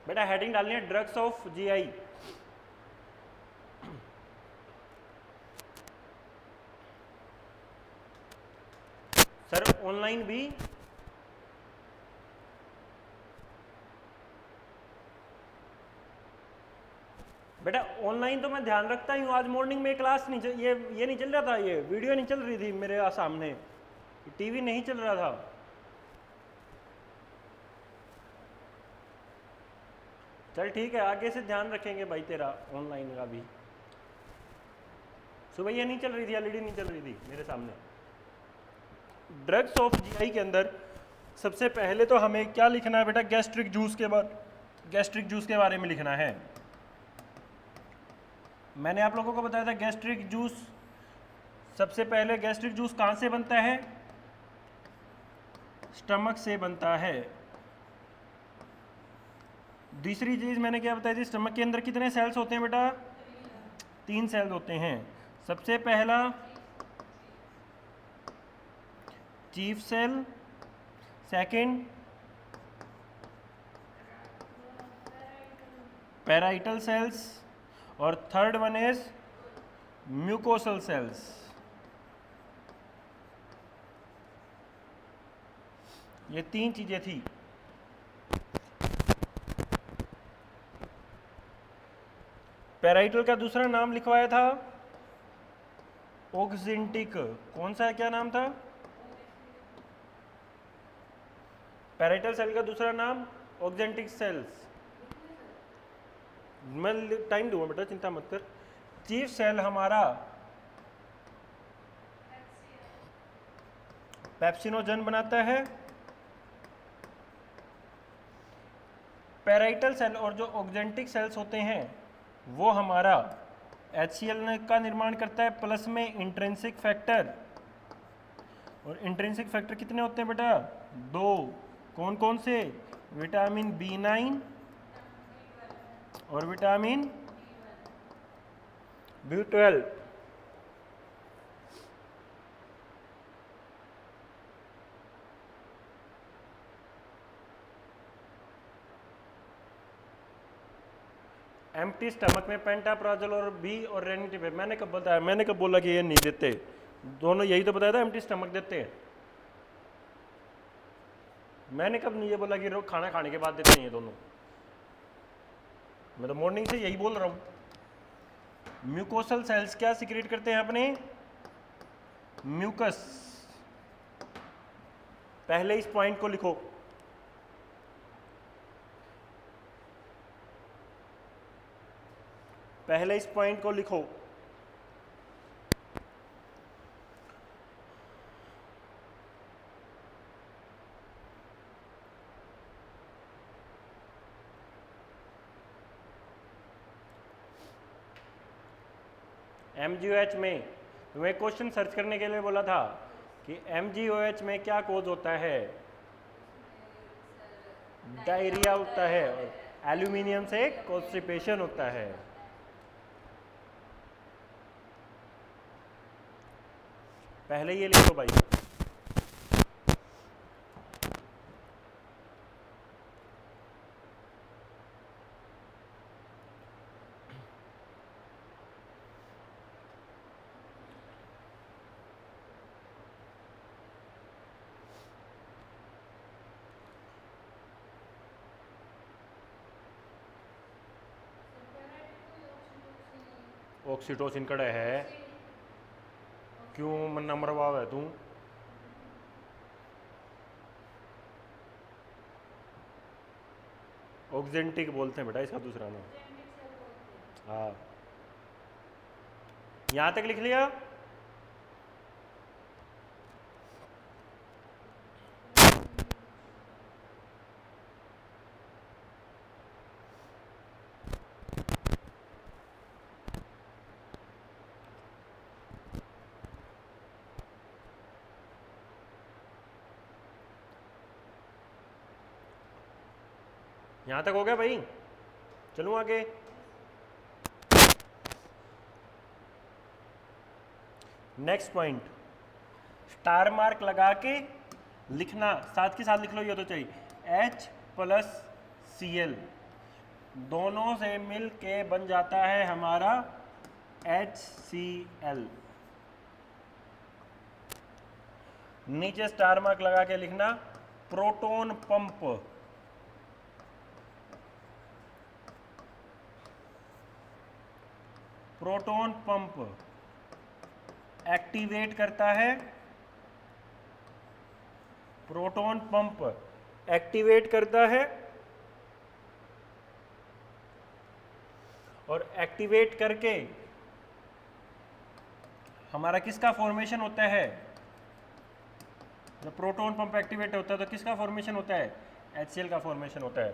बेटा हेडिंग डालनी है drugs of GI. Sir online भी बेटा ऑनलाइन तो मैं ध्यान रखता ही हूँ। आज मॉर्निंग में क्लास नहीं ये नहीं चल रहा था, ये वीडियो नहीं चल रही थी मेरे सामने, टीवी नहीं चल रहा था। चल ठीक है, आगे से ध्यान रखेंगे भाई तेरा ऑनलाइन का भी। सुबह ये नहीं चल रही थी, एलईडी नहीं चल रही थी मेरे सामने। ड्रग्स ऑफ जीआई के अंदर सबसे पहले तो हमें क्या लिखना है बेटा, गैस्ट्रिक जूस के बारे में लिखना है। मैंने आप लोगों को बताया था गैस्ट्रिक जूस, सबसे पहले गैस्ट्रिक जूस कहाँ से बनता है, स्टमक से बनता है। दूसरी चीज मैंने क्या बताई थी, स्टमक के अंदर कितने सेल्स होते हैं बेटा, 3 सेल्स होते हैं। सबसे पहला chief cell, second parietal cells और third one is mucosal cells. ये 3 चीजें थी। पैराइटल का दूसरा नाम लिखवाया था ऑक्जेंटिक, कौन सा है, क्या नाम था, पैराइटल सेल का दूसरा नाम ऑक्जेंटिक सेल्स। मैं टाइम दूंगा बेटा, चिंता मत कर। चीफ सेल हमारा पेप्सिनोजन बनाता है। पैराइटल सेल और जो ऑक्जेंटिक सेल्स होते हैं वो हमारा HCl का निर्माण करता है, प्लस में इंट्रिंसिक फैक्टर। और इंट्रिंसिक फैक्टर कितने होते हैं बेटा, 2। कौन कौन से, विटामिन B9 और विटामिन B12। एम्प्टी स्टमक में पेंटाप्राजोल और बी और रेनिटिव। मैंने कब बताया, मैंने कब बोला कि ये नहीं देते, दोनों यही तो बताया था एम्प्टी स्टमक देते हैं। मैंने कब नहीं ये बोला कि खाना खाने के बाद देते हैं ये दोनों, मैं तो मॉर्निंग से यही बोल रहा हूं। म्यूकोसल सेल्स क्या सिक्रेट करते हैं अपने, म्यूकस। पहले इस पॉइंट को लिखो, पहले इस पॉइंट को लिखो। MGOH में तुम्हें क्वेश्चन सर्च करने के लिए बोला था कि MGOH में क्या कोज होता है, डायरिया होता है और एल्यूमिनियम से कॉन्स्टिपेशन होता है। पहले ये लिखो भाई। ऑक्सीटोसिन कड़ा है, क्यों मन्ना मरवाव है तू, ऑक्जेंटिक बोलते हैं बेटा इसका दूसरा नाम। हाँ, यहां तक लिख लिया। यहां तक हो गया भाई, चलूं आगे। नेक्स्ट पॉइंट, स्टार मार्क लगा के लिखना, साथ के साथ लिख लो, ये तो चाहिए H+Cl। दोनों से मिल के बन जाता है हमारा HCl। नीचे स्टार मार्क लगा के लिखना proton pump. Proton pump activate करता है, प्रोटॉन पंप एक्टिवेट करता है और एक्टिवेट करके हमारा किसका फॉर्मेशन होता है? जब प्रोटॉन पंप एक्टिवेट होता है तो किसका फॉर्मेशन होता है? HCl का फॉर्मेशन होता है।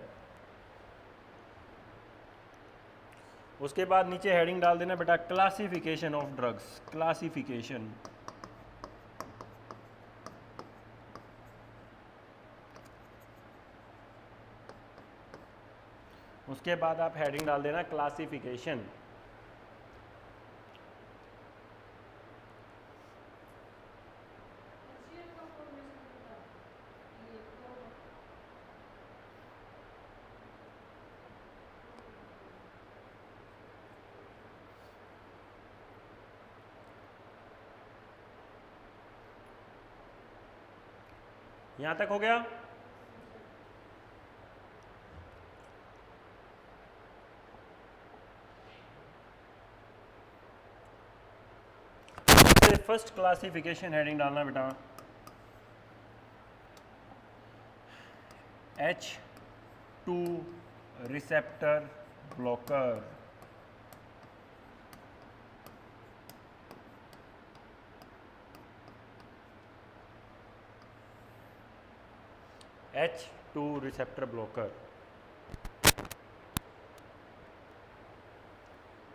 उसके बाद नीचे हेडिंग डाल देना बेटा क्लासिफिकेशन ऑफ ड्रग्स। क्लासिफिकेशन, उसके बाद आप हेडिंग डाल देना क्लासिफिकेशन। यहां तक हो गया? फर्स्ट क्लासिफिकेशन हेडिंग डालना बेटा H2 receptor blocker. H2 receptor blocker.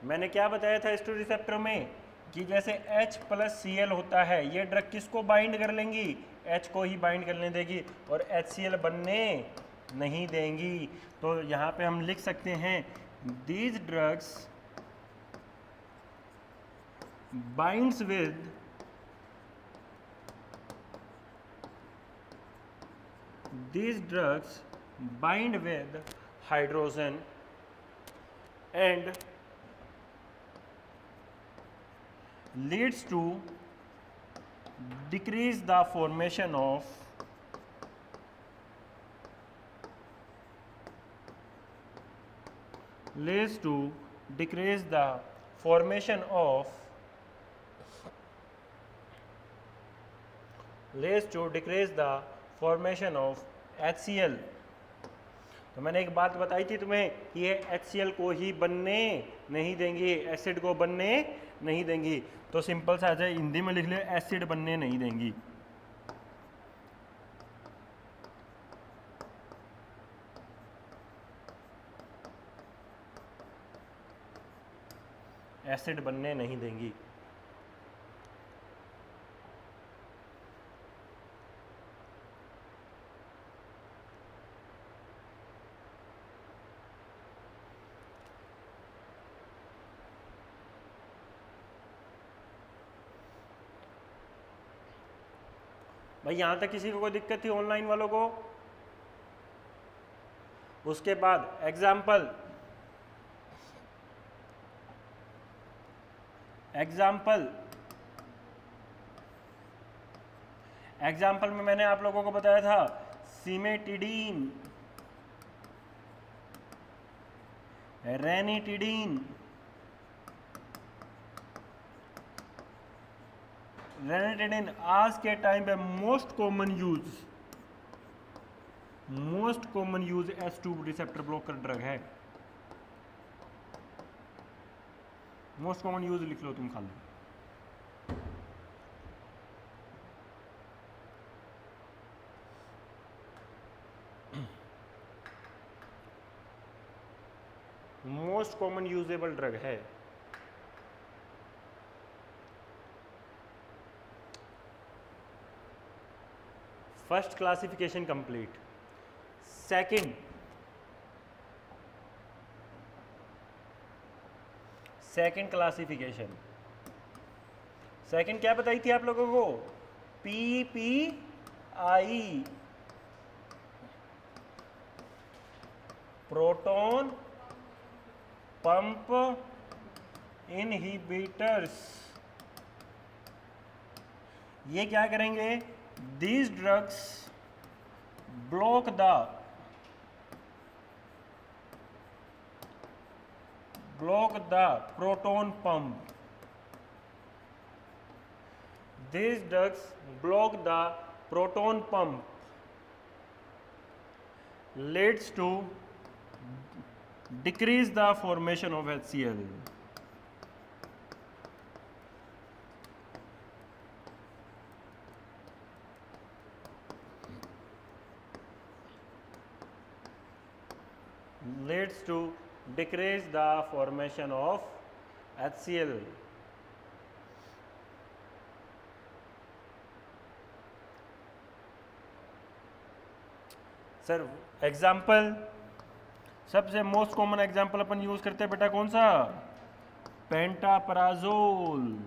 मैंने क्या बताया था H2 रिसेप्टर में कि जैसे H+Cl होता है, ये ड्रग किसको बाइंड कर लेंगी? H को ही बाइंड करने देगी और HCl बनने नहीं देंगी। तो यहाँ पे हम लिख सकते हैं these drugs binds with hydrogen and leads to decrease the formation of HCl। तो मैंने एक बात बताई थी तुम्हें कि ये HCl को ही बनने नहीं देंगी, एसिड को बनने नहीं देंगी। तो सिंपल सा है, हिंदी में लिख ले एसिड बनने नहीं देंगी। एसिड बनने नहीं देंगी। भाई यहां तक किसी को कोई दिक्कत थी ऑनलाइन वालों को? उसके बाद एग्जाम्पल में मैंने आप लोगों को बताया था सिमेटिडीन, रेनिटिडीन, आज के टाइम पे most common use H2 receptor blocker drug है। मोस्ट कॉमन यूज लिख लो तुम खाली। मोस्ट कॉमन यूजेबल ड्रग है। First classification complete. Second classification, second क्या बताई थी आप लोगों को? PPI, प्रोटॉन पंप इनहिबिटर्स, ये क्या करेंगे? These drugs block the proton pump, these drugs block the proton pump, leads to decrease the formation of HCl. Leads to decrease the formation of HCl. Sir example, सबसे most common example अपन use करते हैं बेटा कौन सा? पेंटापराजोल।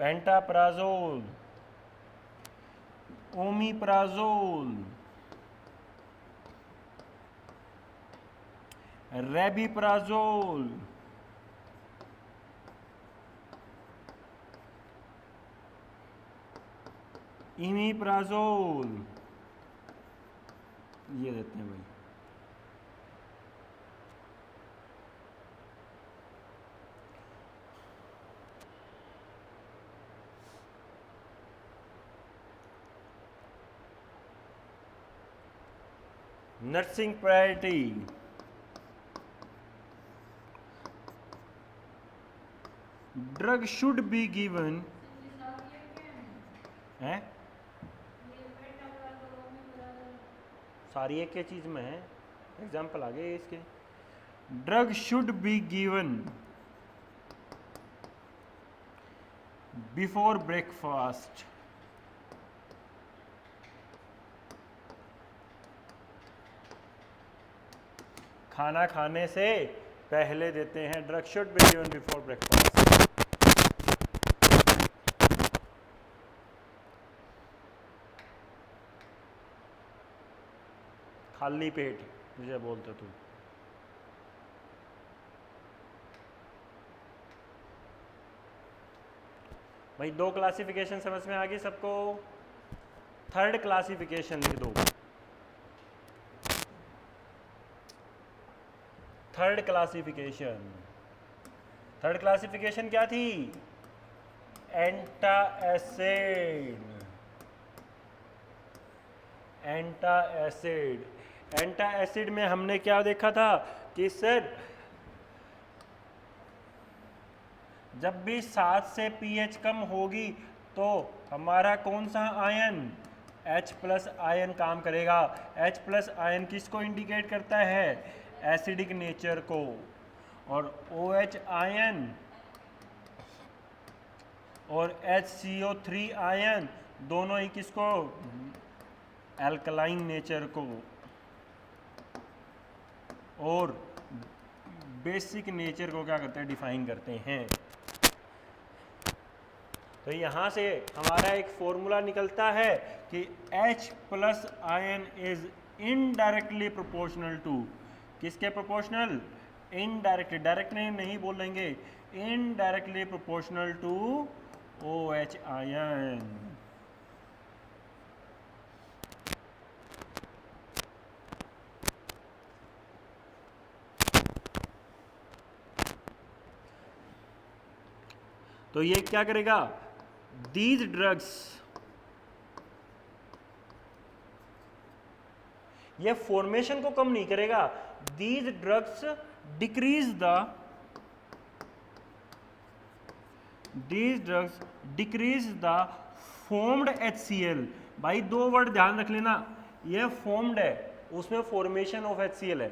पेंटापराजोल, omeprazole, rabeprazole, इमीप्राजोल, ये देते हैं भाई। Nursing priority, drug should be given है, सारी एक के चीज में है, एग्जाम्पल आ गए इसके। Drug should be given before breakfast, खाना खाने से पहले देते हैं। Drug should be given before breakfast. खाली पेट मुझे बोलते तू। भाई दो क्लासिफिकेशन समझ में आ गई सबको? थर्ड क्लासिफिकेशन लिख दो। थर्ड क्लासिफिकेशन क्या थी? एंटाएसिड में हमने क्या देखा था कि सर जब भी 7 से पीएच कम होगी तो हमारा कौन सा आयन, H+ आयन काम करेगा। H+ आयन किसको इंडिकेट करता है? एसिडिक नेचर को। और OH आयन और HCO3 आयन दोनों ही किसको? एल्कलाइन नेचर को। और बेसिक नेचर को क्या करते हैं? डिफाइन करते हैं। तो यहाँ से हमारा एक फॉर्मूला निकलता है कि H+ ion is indirectly proportional to, किसके प्रोपोर्शनल? इनडायरेक्टली, डायरेक्ट नहीं बोलेंगे, indirectly proportional to OH ion. तो ये क्या करेगा? These drugs, ये फॉर्मेशन को कम नहीं करेगा। These drugs decrease the formed HCl। भाई दो वर्ड ध्यान रख लेना, ये फॉर्म्ड है, उसमें फॉर्मेशन ऑफ HCl है।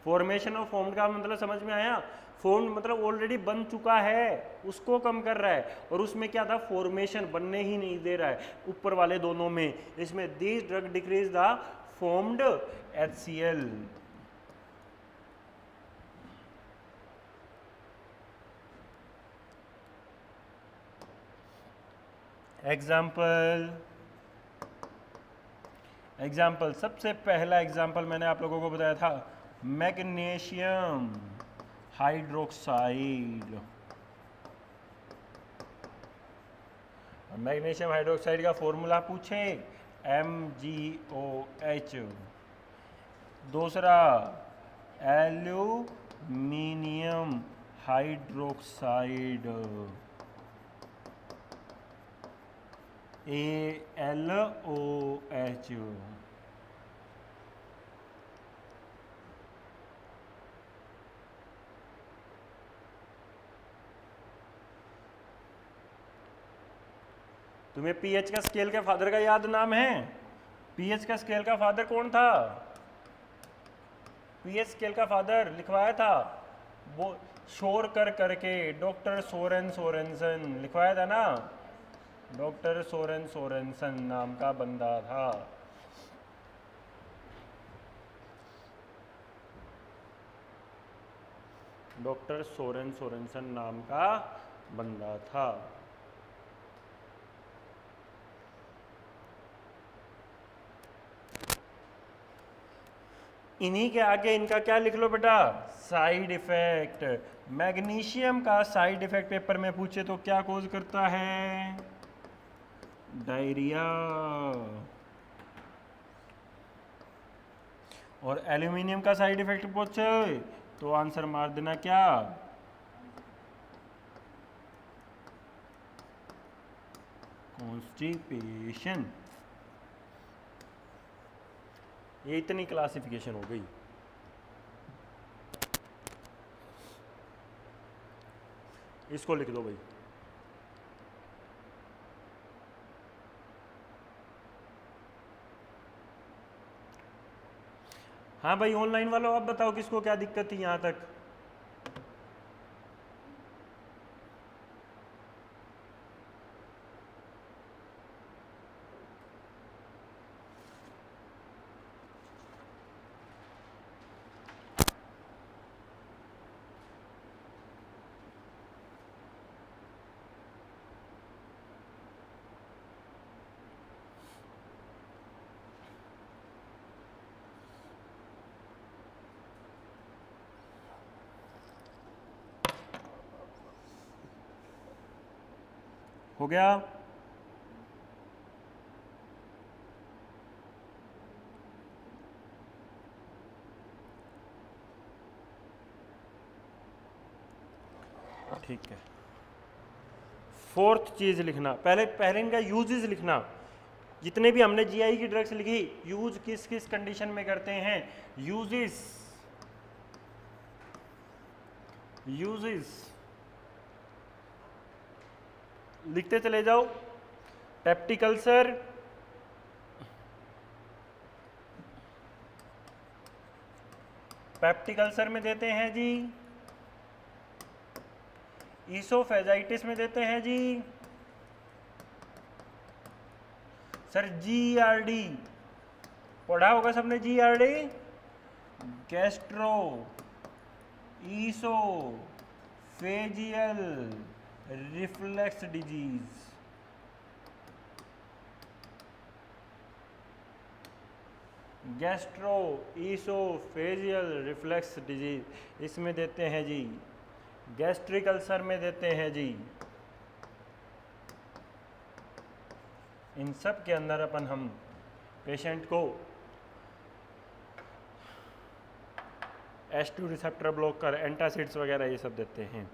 फॉर्मेशन ऑफ फॉर्म्ड का मतलब समझ में आया? फॉर्म मतलब ऑलरेडी बन चुका है, उसको कम कर रहा है। और उसमें क्या था? फॉर्मेशन बनने ही नहीं दे रहा है ऊपर वाले दोनों में। इसमें this drug decrease the formed HCl। Example सबसे पहला एग्जाम्पल मैंने आप लोगों को बताया था मैग्नीशियम हाइड्रोक्साइड। मैग्नीशियम हाइड्रोक्साइड का फॉर्मूला पूछे MgOH। दूसरा एल्यूमिनियम हाइड्रोक्साइड AlOH। तुम्हें पीएच का स्केल के फादर का याद नाम है? पीएच का स्केल का फादर कौन था? पीएच स्केल का फादर लिखवाया था वो शोर करके डॉक्टर सोरेनसन लिखवाया था ना। डॉक्टर सोरेनसन नाम का बंदा था। डॉक्टर सोरेनसन नाम का बंदा था। इन्हीं के आगे इनका क्या लिख लो बेटा, साइड इफेक्ट। मैग्नीशियम का साइड इफेक्ट पेपर में पूछे तो क्या कॉज करता है? डायरिया। और एल्यूमिनियम का साइड इफेक्ट पूछे तो आंसर मार देना क्या? कॉन्स्टिपेशन। ये इतनी क्लासिफिकेशन हो गई। इसको लिख दो भाई। हाँ भाई ऑनलाइन वालों आप बताओ किसको क्या दिक्कत थी यहां तक? हो गया? ठीक है। फोर्थ चीज लिखना, पहले इनका यूजेस लिखना। जितने भी हमने जीआई की ड्रग्स लिखी, यूज किस किस कंडीशन में करते हैं? यूजेस लिखते चले जाओ। पेप्टिक अल्सर, में देते हैं जी। ईसोफेजाइटिस में देते हैं जी। सर जीआरडी पढ़ा होगा सबने, GRD gastro oesophageal reflex disease. Gastro oesophageal reflex disease इसमें देते हैं जी। गैस्ट्रिक अल्सर में देते हैं जी। इन सब के अंदर अपन हम पेशेंट को H2 रिसेप्टर ब्लॉकर, एंटासिड्स वगैरह ये सब देते हैं।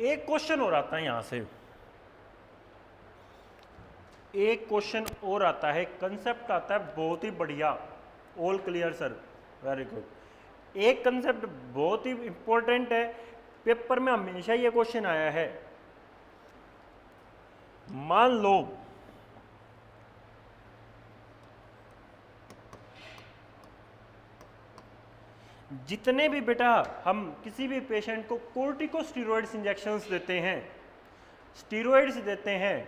एक क्वेश्चन और आता है यहां से, एक क्वेश्चन और आता है, कंसेप्ट आता है बहुत ही बढ़िया। All clear sir, very good. एक कंसेप्ट बहुत ही इंपॉर्टेंट है, पेपर में हमेशा ये क्वेश्चन आया है। मान लो जितने भी बेटा हम किसी भी पेशेंट को कोर्टिकोस्टेरॉइड्स इंजेक्शंस देते हैं, स्टीरॉइड्स देते हैं,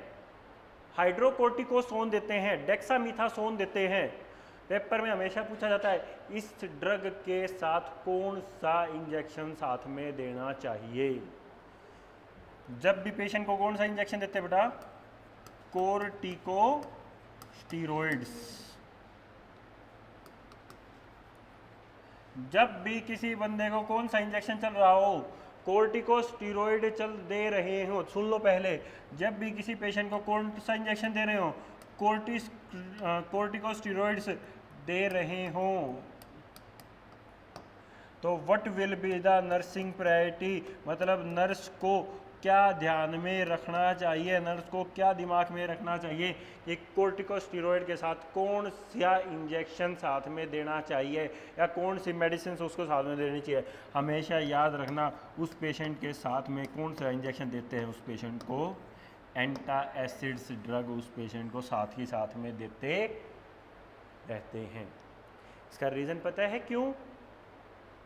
हाइड्रोकोर्टिकोसोन देते हैं, डेक्सामीथासोन देते हैं, पेपर में हमेशा पूछा जाता है इस ड्रग के साथ कौन सा इंजेक्शन साथ में देना चाहिए। जब भी पेशेंट को कौन सा इंजेक्शन देते हैं बेटा? कोर्टिकोस्टेरॉइड्स। जब भी किसी बंदे को कौन सा इंजेक्शन चल रहा हो, कोर्टिकोस्टेरॉइड चल दे रहे हो, सुन लो पहले, जब भी किसी पेशेंट को कौन सा इंजेक्शन दे रहे हो, कोर्टिकोस्टेरॉइड्स दे रहे हो, तो what will be the nursing priority, मतलब नर्स को क्या ध्यान में रखना चाहिए, नर्स को क्या दिमाग में रखना चाहिए कि कोर्टिकोस्टेरॉइड के साथ कौन सा इंजेक्शन साथ में देना चाहिए या कौन सी मेडिसिन उसको साथ में देनी चाहिए। हमेशा याद रखना उस पेशेंट के साथ में कौन सा इंजेक्शन देते हैं, उस पेशेंट को एंटासिड्स ड्रग उस पेशेंट को साथ ही साथ में देते रहते हैं। इसका रीज़न पता है क्यों?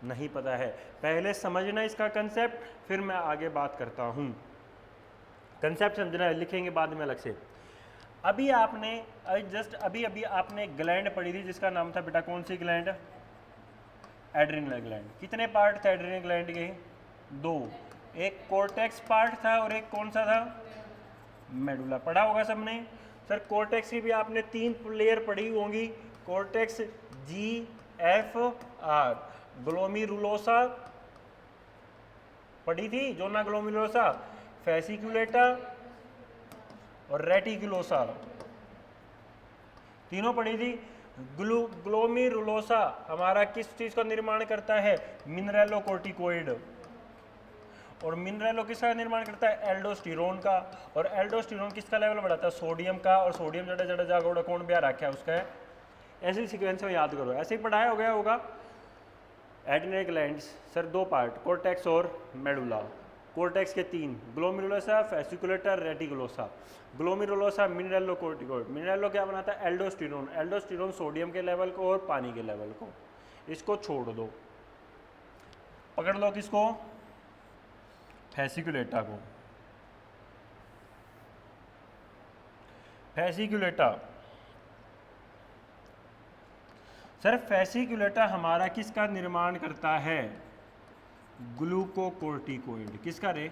नहीं पता है, पहले समझना इसका कंसेप्ट, फिर मैं आगे बात करता हूँ। कंसेप्ट समझना है, लिखेंगे बाद में अलग से। अभी आपने अभी आपने ग्लैंड पढ़ी थी जिसका नाम था बेटा, कौन सी ग्लैंड? Adrenal gland. कितने पार्ट थे एड्रिनल ग्लैंड के? 2। एक कॉर्टेक्स पार्ट था और एक कौन सा था? मेडुला। पढ़ा होगा सबने। सर कॉर्टेक्स की भी आपने 3 लेयर पढ़ी होंगी, कॉर्टेक्स GFR। ग्लोमेरुलोसा पढ़ी थी, जोना ग्लोमेरुलोसा, फेसिकुलेटा और रेटिकुलोसा, तीनों पढ़ी थी। ग्लोमेरुलोसा हमारा किस चीज का निर्माण करता है? मिनरेलोकोर्टिकोइड। और मिनरेलो किसका निर्माण करता है? एल्डोस्टेरोन का। और एल्डोस्टेरोन किसका लेवल बढ़ाता है? सोडियम का। और सोडियम जड़ा जड़ा जागोड़ा कौन ब्याह रखा है उसका है। ऐसे सीक्वेंस में याद करो, ऐसे ही पढ़ाया हो गया होगा। Adrenal glands sir 2 part, cortex और मेडुला। कॉर्टेक्स के 3, ग्लोमेरुलोसा, फेसिकुलेटा, रेटिकुलोसा। ग्लोमेरुलोसा मिनरेलोकोर्टिकोइड। मिनरेलो क्या बनाता है? एल्डोस्टेरोन। एल्डोस्टेरोन सोडियम के लेवल को और पानी के लेवल को। इसको छोड़ दो, पकड़ लो किसको? फेसिकुलेटा को। फेसिकुलेटा सर, फेसिकुलेटा हमारा किसका निर्माण करता है? ग्लूकोकोर्टिकोइड। किसका रे?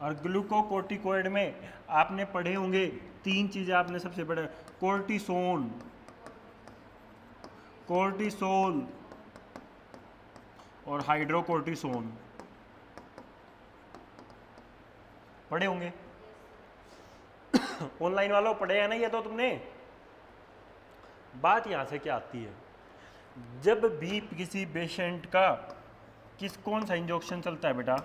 और ग्लूकोकोर्टिकोइड में आपने पढ़े होंगे 3 चीजें, आपने सबसे पढ़े, कोर्टिसोन, कोर्टिसोल और हाइड्रोकोर्टिसोन पढ़े होंगे। ऑनलाइन वालों पढ़े हैं ना ये तो तुमने। बात यहां से क्या आती है, जब भी किसी पेशेंट का कौन सा इंजेक्शन चलता है बेटा?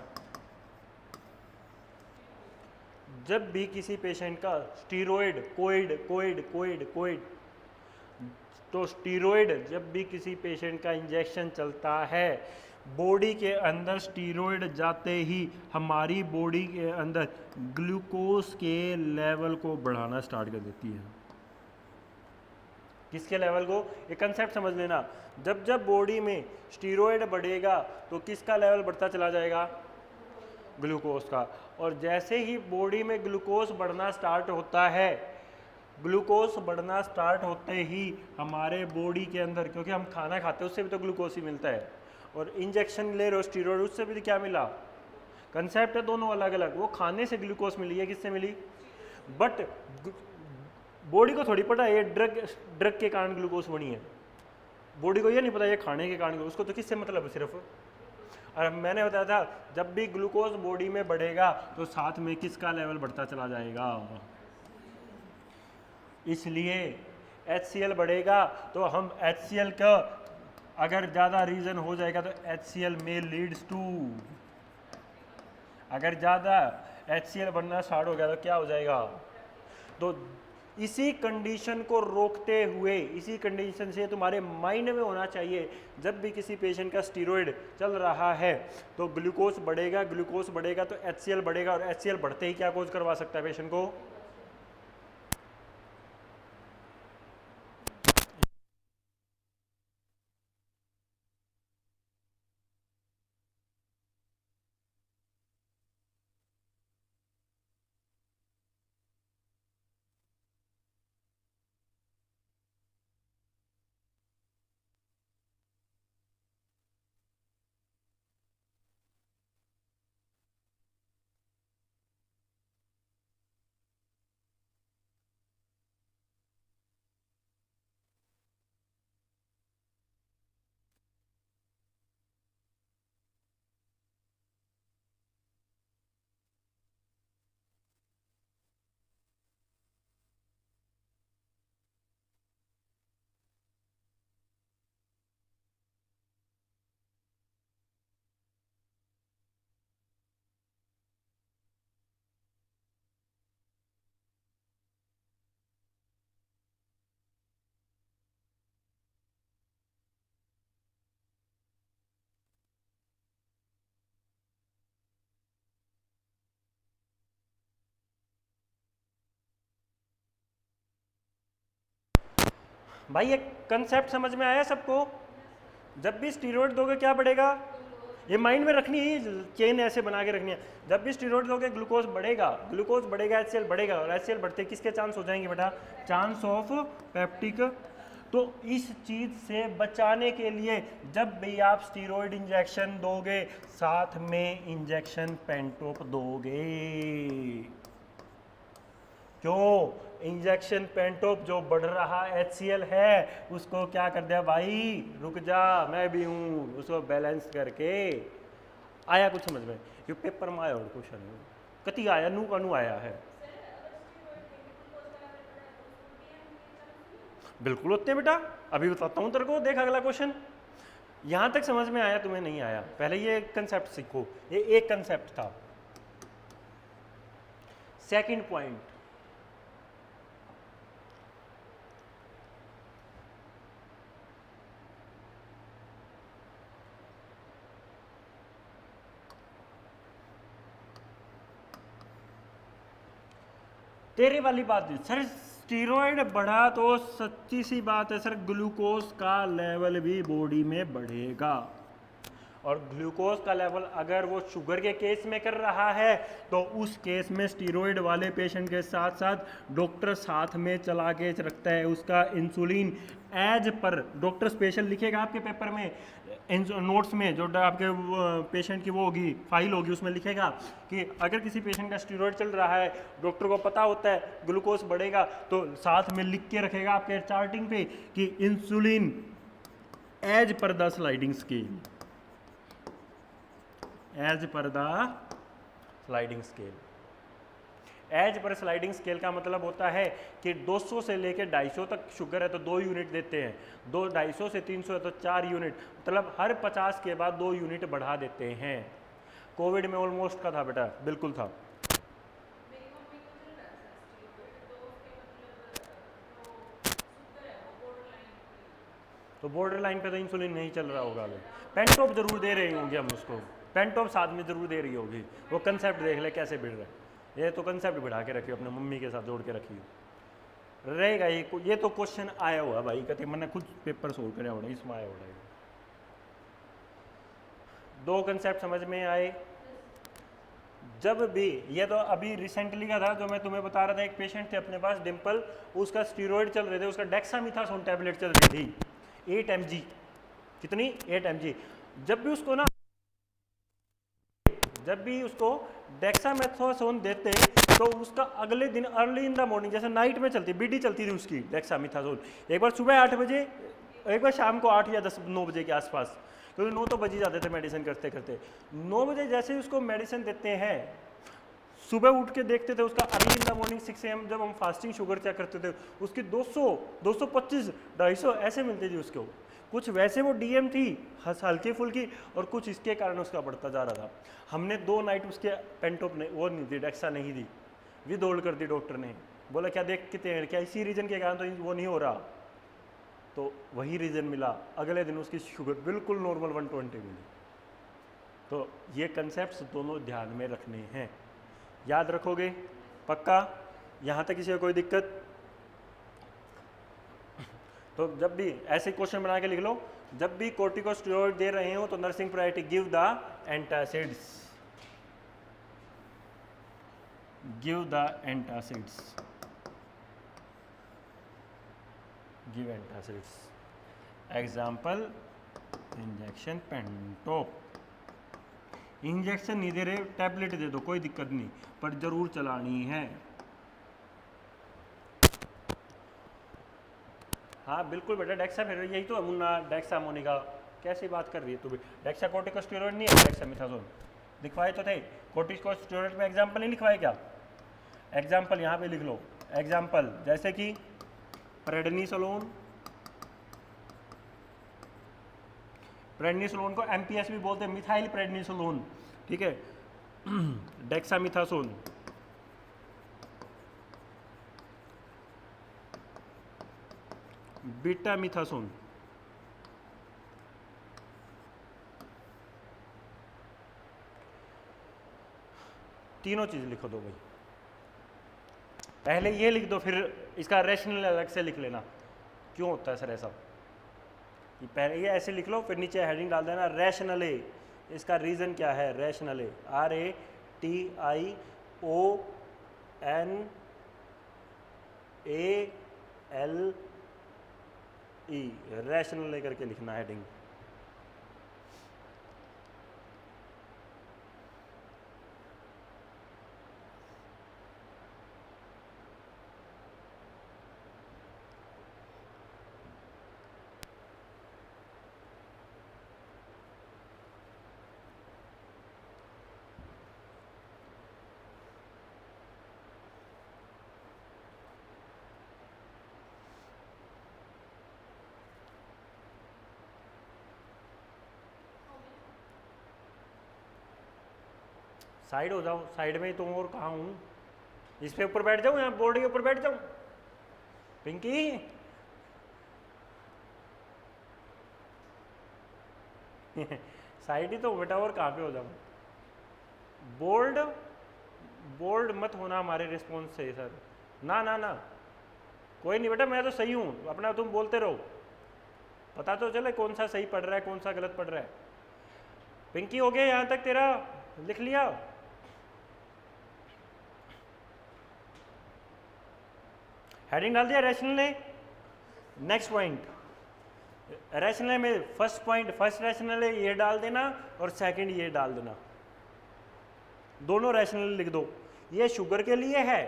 जब भी किसी पेशेंट का स्टीरॉयड, कोइड, तो स्टीरॉयड जब भी किसी पेशेंट का इंजेक्शन चलता है, बॉडी के अंदर स्टीरॉयड जाते ही हमारी बॉडी के अंदर ग्लूकोज के लेवल को बढ़ाना स्टार्ट कर देती है। किसके लेवल को? एक कंसेप्ट समझ लेना, जब जब बॉडी में स्टीरॉयड बढ़ेगा तो किसका लेवल बढ़ता चला जाएगा? ग्लूकोज का। और जैसे ही बॉडी में ग्लूकोज बढ़ना स्टार्ट होता है, ग्लूकोज बढ़ना स्टार्ट होते ही हमारे बॉडी के अंदर, क्योंकि हम खाना खाते हैं उससे भी तो ग्लूकोज ही मिलता है, और इंजेक्शन ले रहे हो स्टीरॉयड उससे भी क्या मिला? कंसेप्ट है दोनों अलग अलग। वो खाने से ग्लूकोज मिली है, किससे मिली? बट बॉडी को थोड़ी पता है ये ड्रग के कारण ग्लूकोज बनी है। बॉडी को ये नहीं पता ये खाने के कारण, उसको तो किससे मतलब है सिर्फ। और मैंने बताया था जब भी ग्लूकोज बॉडी में बढ़ेगा तो साथ में किसका लेवल बढ़ता चला जाएगा। इसलिए HCl बढ़ेगा तो हम HCl का अगर ज़्यादा रीजन हो जाएगा तो HCl में लीड्स टू, अगर ज़्यादा HCl बढ़ना स्टार्ट हो गया तो क्या हो जाएगा? तो इसी कंडीशन को रोकते हुए, इसी कंडीशन से तुम्हारे माइंड में होना चाहिए, जब भी किसी पेशेंट का स्टीरॉयड चल रहा है तो ग्लूकोज बढ़ेगा, ग्लूकोज बढ़ेगा तो HCl बढ़ेगा, और HCl बढ़ते ही क्या कोज करवा सकता है पेशेंट को? भाई ये कंसेप्ट समझ में आया सबको? जब भी स्टीरॉयड दोगे क्या बढ़ेगा, ये माइंड में रखनी है, चेन ऐसे बना के रखनी है। जब भी स्टीरॉयड दोगे ग्लूकोज बढ़ेगा, ग्लूकोज बढ़ेगा HCl बढ़ेगा, और HCl बढ़ते किसके चांस हो जाएंगे बेटा, चांस ऑफ पेप्टिक। तो इस चीज से बचाने के लिए जब भी आप स्टीरॉयड इंजेक्शन दोगे साथ में इंजेक्शन पेंटोप दोगे। क्यों? इंजेक्शन पेंटोप जो बढ़ रहा HCl है उसको क्या कर दिया भाई, रुक जा मैं भी हूं, उसको बैलेंस करके। आया कुछ समझ में? ये पेपर में आया और क्वेश्चन कति आया, नू का नू आया है। बिल्कुल होते हैं बेटा, अभी बताता हूं तेरे को, देख अगला क्वेश्चन। यहां तक समझ में आया, तुम्हें नहीं आया? पहले ये कंसेप्ट सीखो, ये एक कंसेप्ट था। सेकंड पॉइंट, तेरे वाली बात सर, स्टीरॉयड बढ़ा तो सच्ची सी बात है सर, ग्लूकोज का लेवल भी बॉडी में बढ़ेगा। और ग्लूकोज का लेवल अगर वो शुगर के केस में कर रहा है तो उस केस में स्टीरॉयड वाले पेशेंट के साथ साथ डॉक्टर साथ में चला के रखता है उसका insulin as per. Doctor special लिखेगा आपके पेपर में, नोट्स में, जो आपके पेशेंट की वो होगी फाइल होगी, उसमें लिखेगा कि अगर किसी पेशेंट का स्टीरॉयड चल रहा है, डॉक्टर को पता होता है ग्लूकोज बढ़ेगा, तो साथ में लिख के रखेगा आपके चार्टिंग पे कि insulin as per the sliding scale, as per the sliding scale. As per sliding scale का मतलब होता है कि 200 से लेकर 250 तक शुगर है तो 2 यूनिट देते हैं, 250 से 300 है तो 4 यूनिट, मतलब हर 50 के बाद 2 यूनिट बढ़ा देते हैं। कोविड में ऑलमोस्ट का था बेटा, बिल्कुल था। तो बॉर्डर लाइन पे तो इंसुलिन नहीं चल रहा होगा, पेंटोप जरूर दे रहे होंगे हम उसको, पेंटोप साथ में जरूर दे रही होगी। वो कंसेप्ट देख ले कैसे बढ़ रहा है, ये तो कंसेप्ट बढ़ा के रखियो, अपने मम्मी के साथ जोड़ के रखियो, रहेगा ये तो क्वेश्चन आया हुआ भाई, कहते मैंने खुद पेपर सोल्व कराया होना, इसमें आया होना। दो कंसेप्ट समझ में आए? जब भी, ये तो अभी रिसेंटली का था जो मैं तुम्हें बता रहा था, एक पेशेंट थे अपने पास डिम्पल, उसका स्टीरॉयड चल रहे थे, उसका डेक्सामिथासोन टैबलेट चल रही थी 8 mg, कितनी 8 mg। जब भी उसको डेक्सामेथासोन देते तो उसका अगले दिन अर्ली इन द मॉर्निंग, जैसे नाइट में चलती बीडी चलती थी उसकी डेक्सामेथासोन, एक बार सुबह 8 बजे, एक बार शाम को 8 या 10 9 बजे के आसपास, क्योंकि 9 तो बज ही जाते थे मेडिसिन करते करते। 9 बजे जैसे ही उसको मेडिसिन देते हैं, सुबह उठ के देखते थे उसका early in the morning 6 AM जब हम फास्टिंग शुगर चेक करते थे उसकी 200, 225, 250 ऐसे मिलती थी उसको। कुछ वैसे वो DM थी हल्की फुल्की, और कुछ इसके कारण उसका बढ़ता जा रहा था। हमने 2 नाइट उसके पेंटोप ने वो नहीं दी, डेक्सा नहीं दी, विदहोल्ड कर दी डॉक्टर ने। बोला क्या देखते हैं क्या इसी रीजन के कारण तो वो नहीं हो रहा, तो वही रीजन मिला, अगले दिन उसकी शुगर बिल्कुल नॉर्मल 120 मिली। तो ये कंसेप्ट दोनों ध्यान में रखने हैं, याद रखोगे पक्का? यहाँ तक किसी को कोई दिक्कत? तो जब भी ऐसे क्वेश्चन बना के लिख लो, जब भी कोर्टिकोस्टेरॉइड दे रहे हो तो nursing priority give the antacids, give the antacids, give antacids. Example injection Pantop, injection नहीं दे रहे टैबलेट दे दो कोई दिक्कत नहीं, पर जरूर चलानी है। हाँ बिल्कुल बेटा, डेक्सा फिर यही तो मुन्ना, डेक्सा मोनिका कैसी बात कर रही है तू भी? डेक्सा कोर्टिकोस्टेरॉइड नहीं है, डेक्सामेथासोन लिखवाए तो थे, कोर्टिकोस्टेरॉइड में एग्जाम्पल नहीं लिखवाए क्या? एग्जाम्पल यहाँ पे लिख लो, एग्जाम्पल जैसे कि प्रेडनिसोलोन, प्रेडनिसोलोन को MPS भी बोलते हैं, मिथाइल प्रेडनिसोलोन, ठीक है। डेक्सामेथासोन, बीटामिथासोन, तीनों चीज लिखो दो भाई, पहले ये लिख दो फिर इसका रैशनल अलग से लिख लेना, क्यों होता है सर ऐसा? ये पहले ये ऐसे लिख लो, फिर नीचे हेडिंग डाल देना रैशनली। इसका रीज़न क्या है? रैशनली, RATIONALE, रैशनली करके लिखना हेडिंग। साइड हो जाओ, साइड में ही तो और कहाँ हूँ? इस पे ऊपर बैठ जाऊँ, यहाँ बोर्ड के ऊपर बैठ जाऊँ? पिंकी साइड ही तो बेटा, और कहाँ पे हो जाऊँ? बोल्ड बोल्ड मत होना हमारे रिस्पॉन्स से सर। ना ना ना, कोई नहीं बेटा, मैं तो सही हूँ, अपना तुम बोलते रहो, पता तो चले कौन सा सही पढ़ रहा है कौन सा गलत पढ़ रहा है। पिंकी हो गया यहाँ तक तेरा? लिख लिया? हेडिंग डाल दिया रैशनल ने? नेक्स्ट पॉइंट, रैशनल में फर्स्ट पॉइंट, फर्स्ट रैशनल है ये डाल देना और सेकंड ये डाल देना, दोनों रैशनल लिख दो। ये शुगर के लिए है,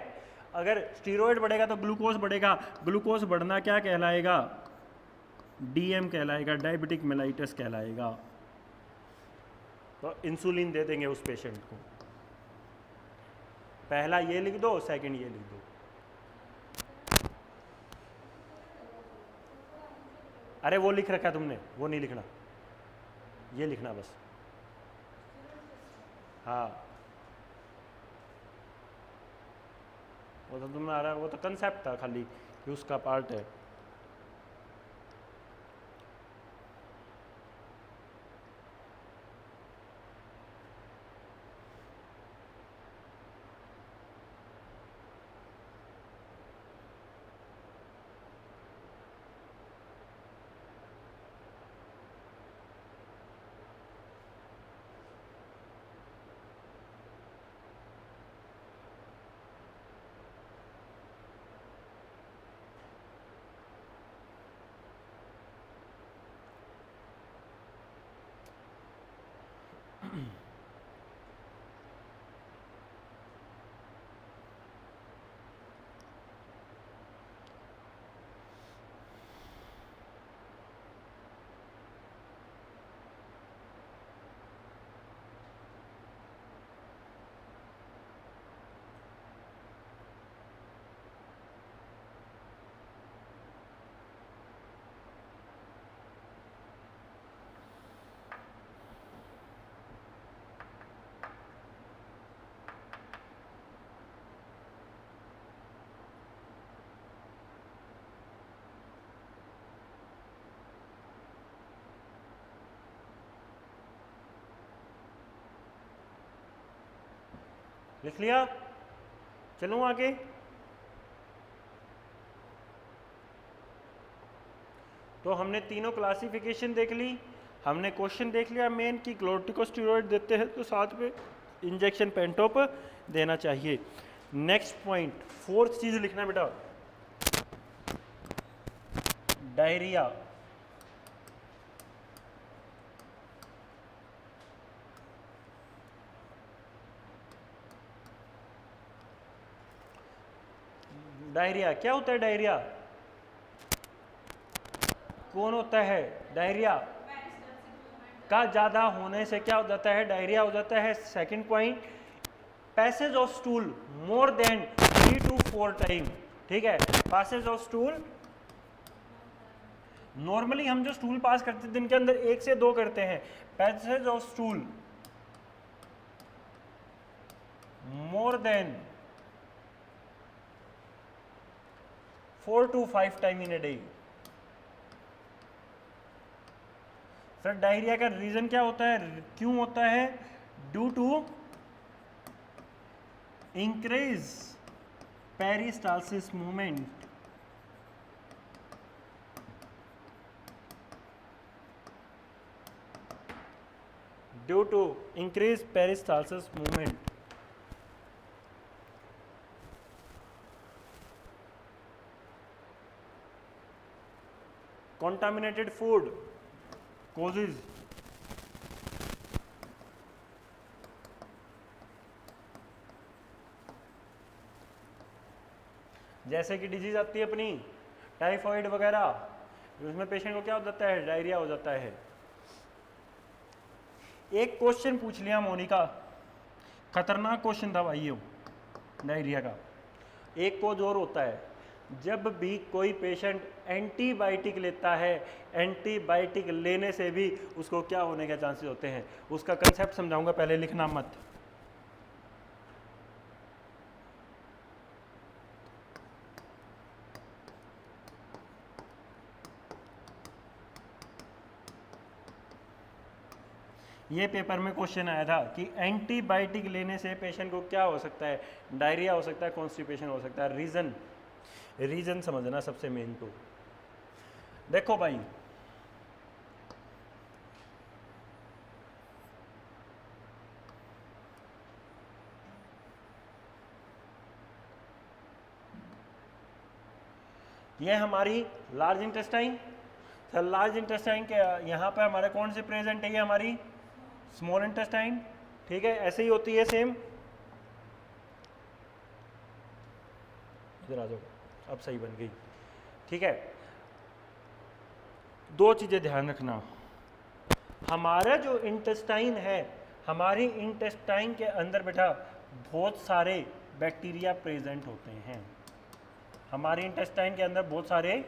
अगर स्टीरॉयड बढ़ेगा तो ग्लूकोज बढ़ेगा, ग्लूकोज बढ़ना क्या कहलाएगा? DM कहलाएगा, डायबिटिक मेलाइटस कहलाएगा। तो इंसुलिन दे देंगे उस पेशेंट को। पहला ये लिख दो, सेकंड ये लिख दो। अरे वो लिख रखा है तुमने, वो नहीं लिखना, ये लिखना बस। हाँ वो तो तुमने आ रहा, वो तो कंसेप्ट था खाली कि उसका पार्ट है। लिख लिया? चलूं आगे? तो हमने तीनों क्लासिफिकेशन देख ली, हमने क्वेश्चन देख लिया मेन कि ग्लूकोस्टेरॉइड देते हैं तो साथ में इंजेक्शन पेंटोप देना चाहिए। नेक्स्ट पॉइंट, फोर्थ चीज लिखना बेटा, डायरिया। डायरिया क्या होता है? डायरिया कौन होता है? डायरिया का ज़्यादा होने से क्या हो जाता है? डायरिया हो जाता है। Second point, passage of stool more then 3 to 4 time. ठीक है, पैसेज ऑफ स्टूल, नॉर्मली हम जो स्टूल पास करते हैं दिन के अंदर 1 से 2 करते हैं, passage of stool more than 4 to 5 time in a day. Sir diarrhoea का रीजन क्या होता है, क्यों होता है? Due to increase peristalsis movement due to increase peristalsis movement. contaminated food causes जैसे कि डिजीज आती है अपनी टाइफॉइड वगैरह, उसमें पेशेंट को क्या हो जाता है, डायरिया हो जाता है। एक क्वेश्चन पूछ लिया मोनिका, खतरनाक क्वेश्चन था भाई ये डायरिया का। एक कोज और होता है, जब भी कोई पेशेंट एंटीबायोटिक लेता है, एंटीबायोटिक लेने से भी उसको क्या होने के चांसेस होते हैं, उसका कंसेप्ट समझाऊंगा, पहले लिखना मत। ये पेपर में क्वेश्चन आया था कि एंटीबायोटिक लेने से पेशेंट को क्या हो सकता है, डायरिया हो सकता है, कॉन्स्टिपेशन हो सकता है। रीजन समझना सबसे मेन। तो देखो भाई, ये हमारी लार्ज इंटेस्टाइन, लार्ज इंटेस्टाइन के यहाँ पे हमारे कौन से प्रेजेंट है, ये हमारी स्मॉल इंटेस्टाइन, ठीक है। ऐसे ही होती है सेम, इधर आ जाओ, अब सही बन गई, ठीक है। दो चीजें ध्यान रखना, हमारा जो इंटेस्टाइन है, हमारी इंटेस्टाइन के अंदर बेटा बहुत सारे बैक्टीरिया प्रेजेंट होते हैं। हमारी इंटेस्टाइन के अंदर बहुत सारे,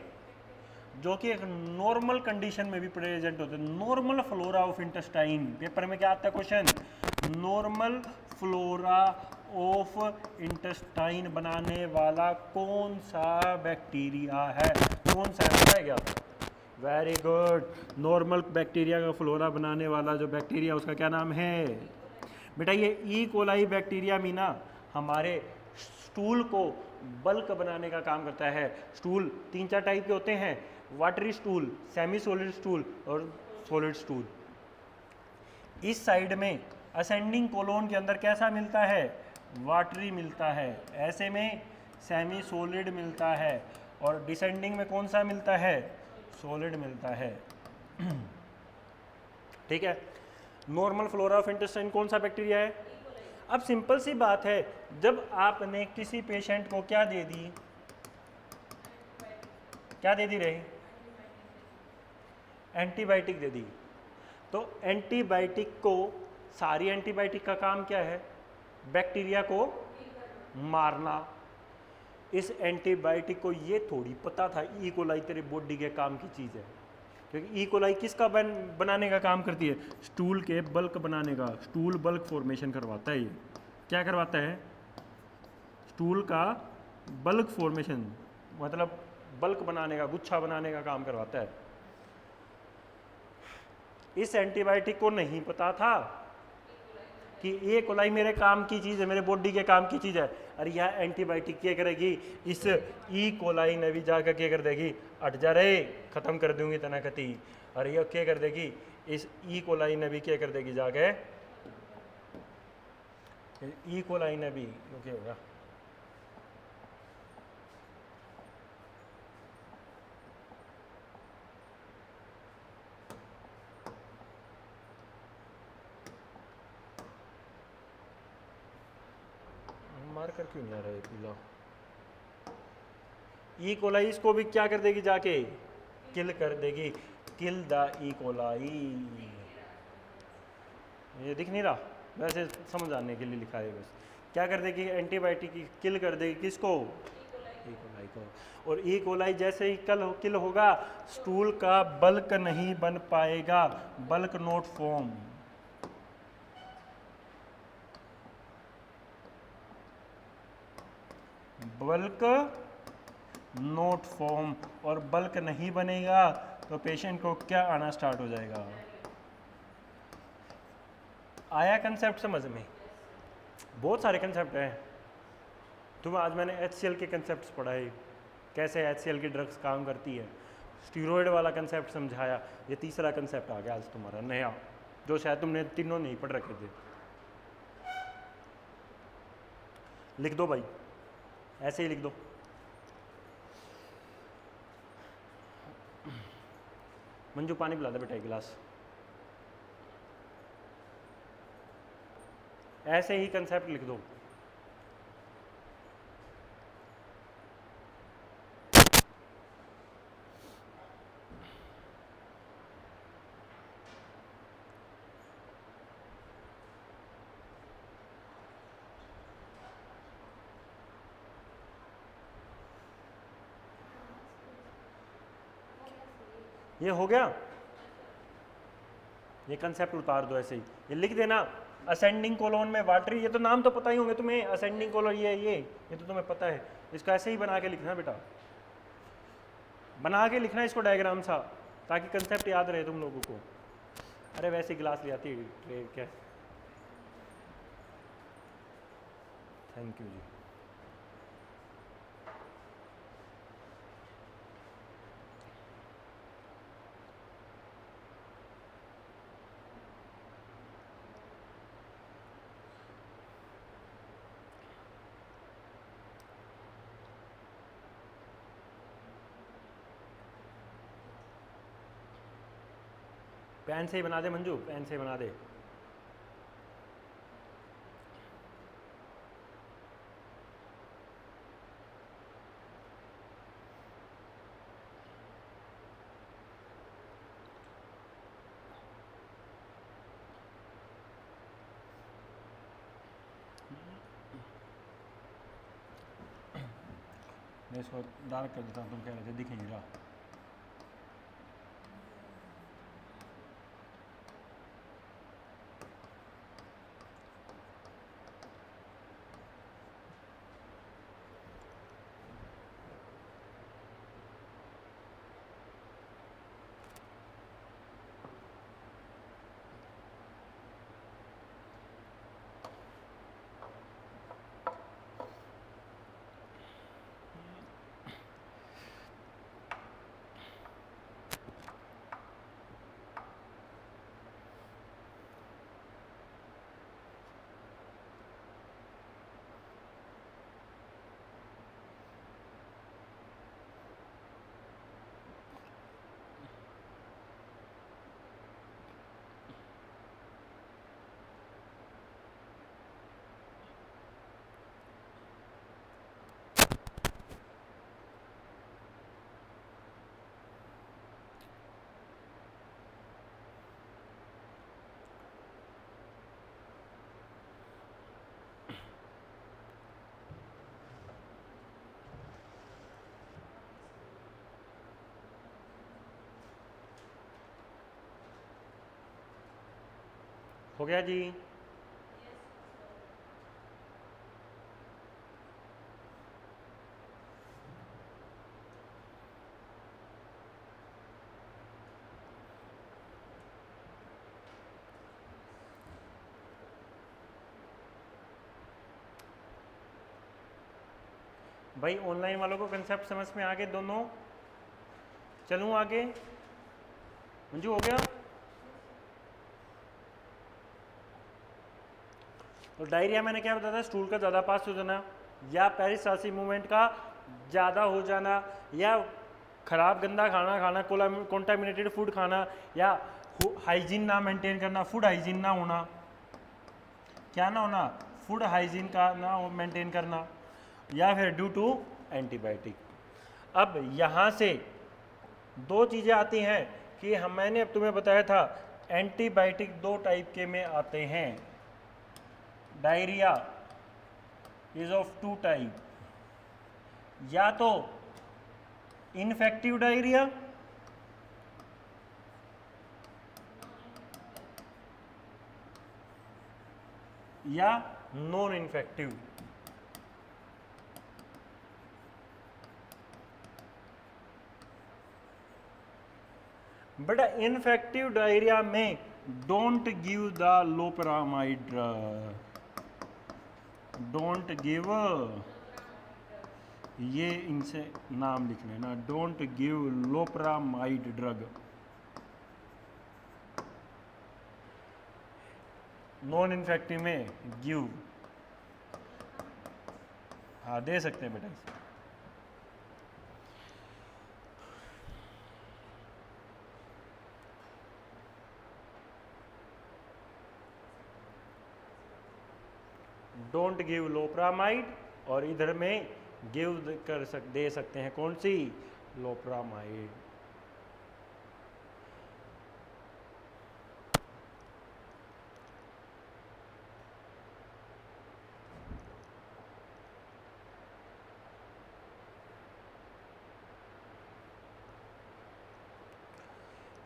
जो कि एक नॉर्मल कंडीशन में भी प्रेजेंट होते हैं। Normal flora of intestine, paper में क्या आता है question, normal flora of intestine बनाने वाला कौन सा बैक्टीरिया है, कौन सा है बताएगा। वेरी गुड, नॉर्मल बैक्टीरिया का फ्लोरा बनाने वाला जो बैक्टीरिया, उसका क्या नाम है बेटा, ये ई कोलाई बैक्टीरिया मीना हमारे स्टूल को बल्क बनाने का काम करता है। स्टूल 3-4 टाइप के होते हैं, watery stool, semi solid stool और सॉलिड स्टूल। इस साइड में असेंडिंग कोलोन के अंदर कैसा मिलता है, वाटरी मिलता है, ऐसे में सेमी सॉलिड मिलता है, और डिसेंडिंग में कौन सा मिलता है, सॉलिड मिलता है, ठीक है। नॉर्मल फ्लोरा ऑफ इंटेस्टाइन कौन सा बैक्टीरिया है। अब सिंपल सी बात है, जब आपने किसी पेशेंट को क्या दे दी, क्या दे दी रही, एंटीबायोटिक दे दी, तो एंटीबायोटिक को, सारी एंटीबायोटिक का काम क्या है, बैक्टीरिया को मारना। इस एंटीबायोटिक को ये थोड़ी पता था ई कोलाई तेरे बॉडी के काम की चीज़ है, क्योंकि ई कोलाई किसका बनाने का काम करती है, स्टूल के बल्क बनाने का, स्टूल बल्क फॉर्मेशन करवाता है। ये क्या करवाता है, स्टूल का बल्क फॉर्मेशन, मतलब बल्क बनाने का, गुच्छा बनाने का काम करवाता है। इस एंटीबायोटिक को नहीं पता था कि ये कोलाई मेरे काम की चीज़ है, मेरे बॉडी के काम की चीज़ है। अरे यह एंटीबायोटिक क्या करेगी, इस ई कोलाई ने भी जाकर क्या कर देगी, अट जा रे, ख़त्म कर दूंगी तना कती। अरे ये क्या कर देगी, इस ई कोलाई ने भी क्या कर देगी, जाके ई कोलाई ने भी क्या होगा, मार्कर क्यों नहीं आ रहा है पीला, ई कोलाई इसको भी क्या कर देगी, जाके किल कर देगी, किल द ई कोलाई। ये दिख नहीं रहा, वैसे समझ आने के लिए लिखा है बस। क्या कर देगी, एंटीबायोटिक किल कर देगी, किसको, ई कोलाई को। और ई कोलाई जैसे ही किल होगा, स्टूल का बल्क नहीं बन पाएगा, bulk not form. Bulk not form, और बल्क नहीं बनेगा तो पेशेंट को क्या आना स्टार्ट हो जाएगा। आया कंसेप्ट समझ में, बहुत सारे कंसेप्ट हैं। तुम आज मैंने HCl के कंसेप्ट पढ़ाए, कैसे HCl की ड्रग्स काम करती है, स्टीरॉयड वाला कंसेप्ट समझाया, ये तीसरा कंसेप्ट आ गया आज तुम्हारा नया। जो शायद तुमने तीनों नहीं पढ़ रखे थे। लिख दो भाई, ऐसे ही लिख दो। मंजू पानी पिला दे बेटा एक गिलास। ऐसे ही कंसेप्ट लिख दो। ये हो गया, ये कंसेप्ट उतार दो ऐसे ही, ये लिख देना असेंडिंग कोलोन में वाटरी, ये तो नाम तो पता ही होंगे तुम्हें, असेंडिंग कोलोन ये तो तुम्हें पता है। इसको ऐसे ही बना के लिखना बेटा, बना के लिखना इसको डायग्राम सा, ताकि कंसेप्ट याद रहे तुम लोगों को। अरे वैसे गिलास ले आती है ट्रे क्या। Thank you ji. पेन से ही बना दे मंजू, पेन से ही बना दे। मैं इसको डार्क कर देता हूँ, तुम कह रहे थे दिखेंगे रहा। हो गया जी। भाई ऑनलाइन वालों को कंसेप्ट समझ में आ गए दोनों? चलूँ आगे? मंजू हो गया? तो डायरिया मैंने क्या बताया था, स्टूल का ज़्यादा पास हो जाना, या पेरिस्टाल्सिस मूवमेंट का ज़्यादा हो जाना, या खराब गंदा खाना खाना, कॉन्टामिनेटेड फूड खाना, या हाइजीन ना मेंटेन करना, फूड हाइजीन ना होना, क्या ना होना, फूड हाइजीन का ना मेंटेन करना, या फिर ड्यू टू एंटीबायोटिक। अब यहाँ से दो चीज़ें आती हैं कि मैंने अब तुम्हें बताया था एंटीबायोटिक दो टाइप के में आते हैं। Diarrhoea is of two type, या तो इन्फेक्टिव डायरिया या नॉन इन्फेक्टिव। बेटा इन्फेक्टिव डायरिया में don't give the loperamide drug, don't give, ये इनसे नाम लिख लेना, don't give loperamide drug. Non infective में गिव, हाँ दे सकते हैं बेटा इसे। डोंट गिव लोप्रामाइड, और इधर में गिव दे सकते हैं कौन सी, लोप्रामाइड।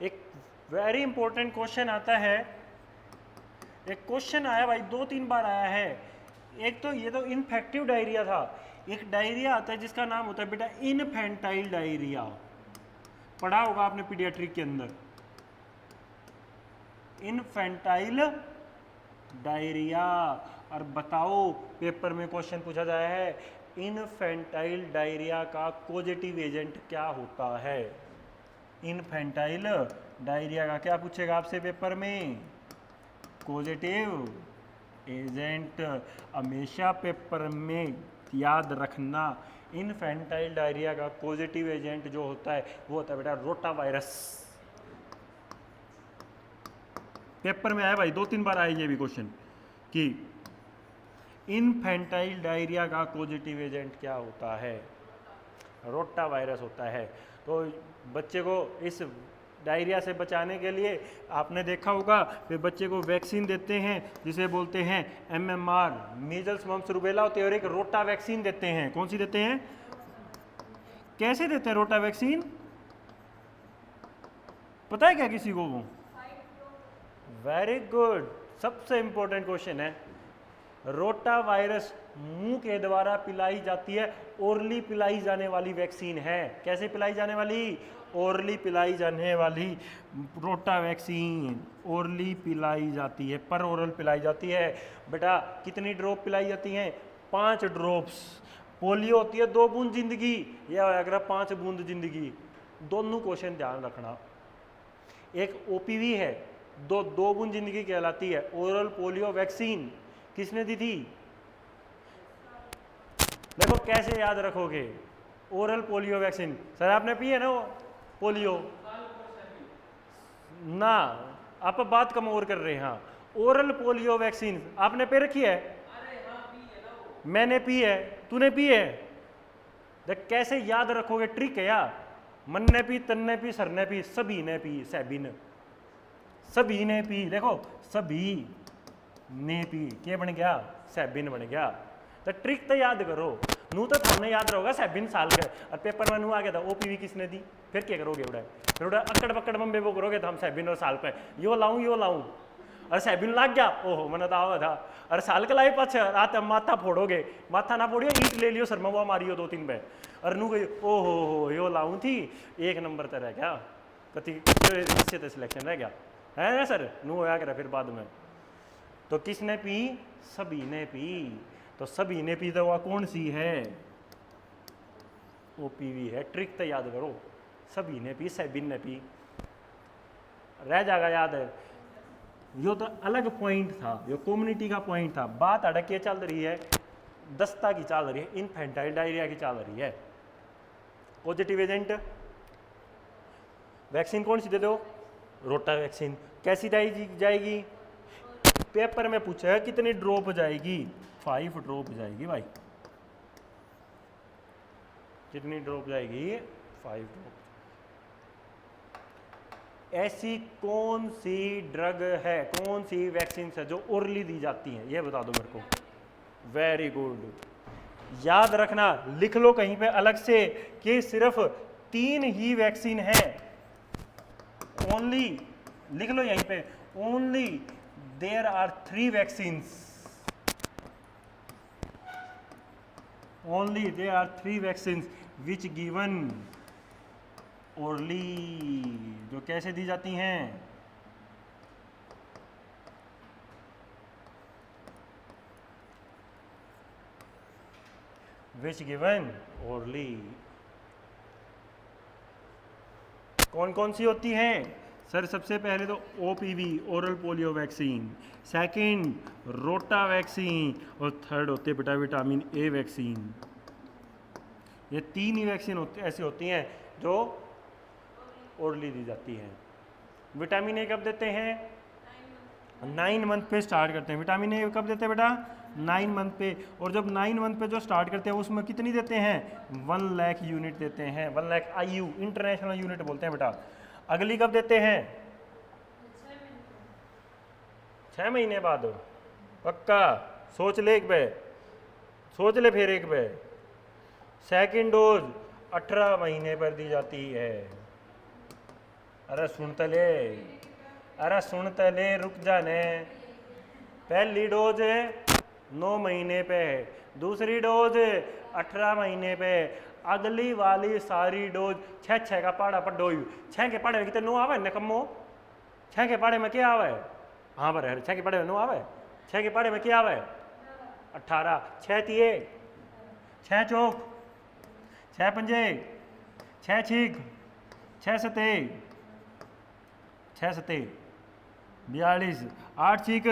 एक वेरी इंपॉर्टेंट क्वेश्चन आता है, एक क्वेश्चन आया भाई 2-3 बार आया है। एक तो ये तो इन्फेक्टिव डायरिया था, एक डायरिया आता है जिसका नाम होता है बेटा इनफेंटाइल डायरिया, पढ़ा होगा आपने पीडियाट्रिक के अंदर। इनफेंटाइल डायरिया, और बताओ पेपर में क्वेश्चन पूछा जाया है इनफेंटाइल डायरिया का पॉजिटिव एजेंट क्या होता है। इनफेंटाइल डायरिया का क्या पूछेगा आपसे पेपर में, पॉजिटिव एजेंट। हमेशा पेपर में याद रखना, इनफेंटाइल डायरिया का पॉजिटिव एजेंट जो होता है वो होता है बेटा रोटा वायरस। पेपर में आया भाई 2-3 बार आया ये भी क्वेश्चन कि इनफेंटाइल डायरिया का पॉजिटिव एजेंट क्या होता है, रोटा वायरस होता है। तो बच्चे को इस डायरिया से बचाने के लिए आपने देखा होगा वे बच्चे को वैक्सीन देते हैं जिसे बोलते हैं MMR, मीजल्स मम्प्स रूबेला होती है, और एक रोटा वैक्सीन देते हैं। कौन सी देते हैं, कैसे देते हैं रोटा वैक्सीन, पता है क्या किसी को वो? वेरी गुड, सबसे इंपॉर्टेंट क्वेश्चन है। रोटा वायरस मुंह के द्वारा पिलाई जाती है, ओरली पिलाई जाने वाली वैक्सीन है। कैसे पिलाई जाने वाली, ओरली पिलाई जाने वाली रोटा वैक्सीन ओरली पिलाई जाती है, पर ओरल पिलाई जाती है। बेटा कितनी ड्रॉप पिलाई जाती हैं, 5 ड्रॉप्स। पोलियो होती है 2 बूंद जिंदगी, यह होगा 5 बूंद जिंदगी। दोनों क्वेश्चन ध्यान रखना। एक OPV है, 2 बूंद जिंदगी कहलाती है। ओरल पोलियो वैक्सीन किसने दी थी, देखो कैसे याद रखोगे, ओरल पोलियो वैक्सीन। सर आपने पी है ना वो पोलियो ना, आप बात कम और कर रहे हैं। हाँ, ओरल पोलियो वैक्सीन आपने पे रखी है, मैंने पी है, तूने पी है। देख कैसे याद रखोगे, ट्रिक है यार। मन ने पी, तन ने पी, सर ने पी, सभी ने पी, सभी ने, सभी ने पी। देखो सभी ने पी, क्या बन गया, सैबिन बन गया। तो ट्रिक तो याद करो, नू तो थाने याद रहोगा सैबिन साल के, और पेपर में नू आ गया था OPV किसने दी, फिर क्या करोगे उड़ा, फिर उड़ा अकड़ पकड़ मम्बे वो करोगे तो हम सैबिन और साल पे यो लाऊं, और सैबिन लाग गया, ओहो मैंने तो आवा था, और साल के लाई पाछ रात माथा फोड़ोगे, माथा ना फोड़ियो, ईट ले लियो सर में वो मारियो 2-3 पे, और नू गई ओहो यो लाऊं थी, 1 नंबर तो रह गया, कति इससे तो सिलेक्शन रह गया है ना सर, नू होया करा फिर बाद में। तो किसने पी, सभी ने पी। तो सभी ने पी दवा कौन सी है, OPV है। ट्रिक तो याद करो, सभी ने पी, सैबिन ने पी, रह जाएगा याद है। यो तो अलग पॉइंट था, यो कम्युनिटी का पॉइंट था। बात अड़क के चल रही है, दस्ता की चल रही है, इनफेंटाइल डायरिया की चल रही है। पॉजिटिव एजेंट वैक्सीन कौन सी दे दो, रोटा वैक्सीन। कैसी जाएगी, पेपर में पूछा है कितनी ड्रॉप जाएगी, 5 ड्रॉप जाएगी भाई। कितनी ड्रॉप जाएगी, 5 ड्रॉप। ऐसी कौन सी ड्रग है, कौन सी वैक्सीन है जो ओरली दी जाती हैं, ये बता दो मेरे को। वेरी गुड, याद रखना, लिख लो कहीं पे अलग से कि सिर्फ 3 ही वैक्सीन है, ओनली, लिख लो यहीं पे, only there are 3 vaccines, only there are 3 vaccines which given orally, जो कैसे दी जाती हैं, which given orally। कौन कौन सी होती हैं, सर सबसे पहले तो OPV oral polio vaccine, second रोटा वैक्सीन, और थर्ड होते बेटा विटामिन ए वैक्सीन। ये 3 ही वैक्सीन ऐसी होती हैं जो ओरली दी जाती हैं। विटामिन ए कब देते हैं? 9 मंथ पे स्टार्ट करते हैं। विटामिन ए कब देते हैं बेटा? 9 मंथ पे। और जब 9 मंथ पे जो स्टार्ट करते हैं उसमें कितनी देते हैं? 1 लाख यूनिट देते हैं। 1 लाख IU इंटरनेशनल यूनिट बोलते हैं बेटा। अगली कब देते हैं? 6 महीने बाद। पक्का? सोच ले एक बार, सोच ले फिर एक बार। सेकेंड डोज 18 महीने पर दी जाती है। अरे सुनते ले, अरे सुनते ले, रुक जाने। पहली डोज 9 महीने पे है, दूसरी डोज 18 महीने पे, अगली वाली सारी डोज 6 का पहाड़ा पर डोई। 6 के पहाड़े में कितने 9 आवे निकम्मो? 6 के पहाड़े में क्या आवे? हाँ बराबर, 6 के पहाड़े में 9 आवे। 6 के पहाड़े में क्या आवे? 18। 6 तिये, 6 चौक, 6 पंजे, 6 छीक, 6 सते, 6 सते 42, 8 छीक,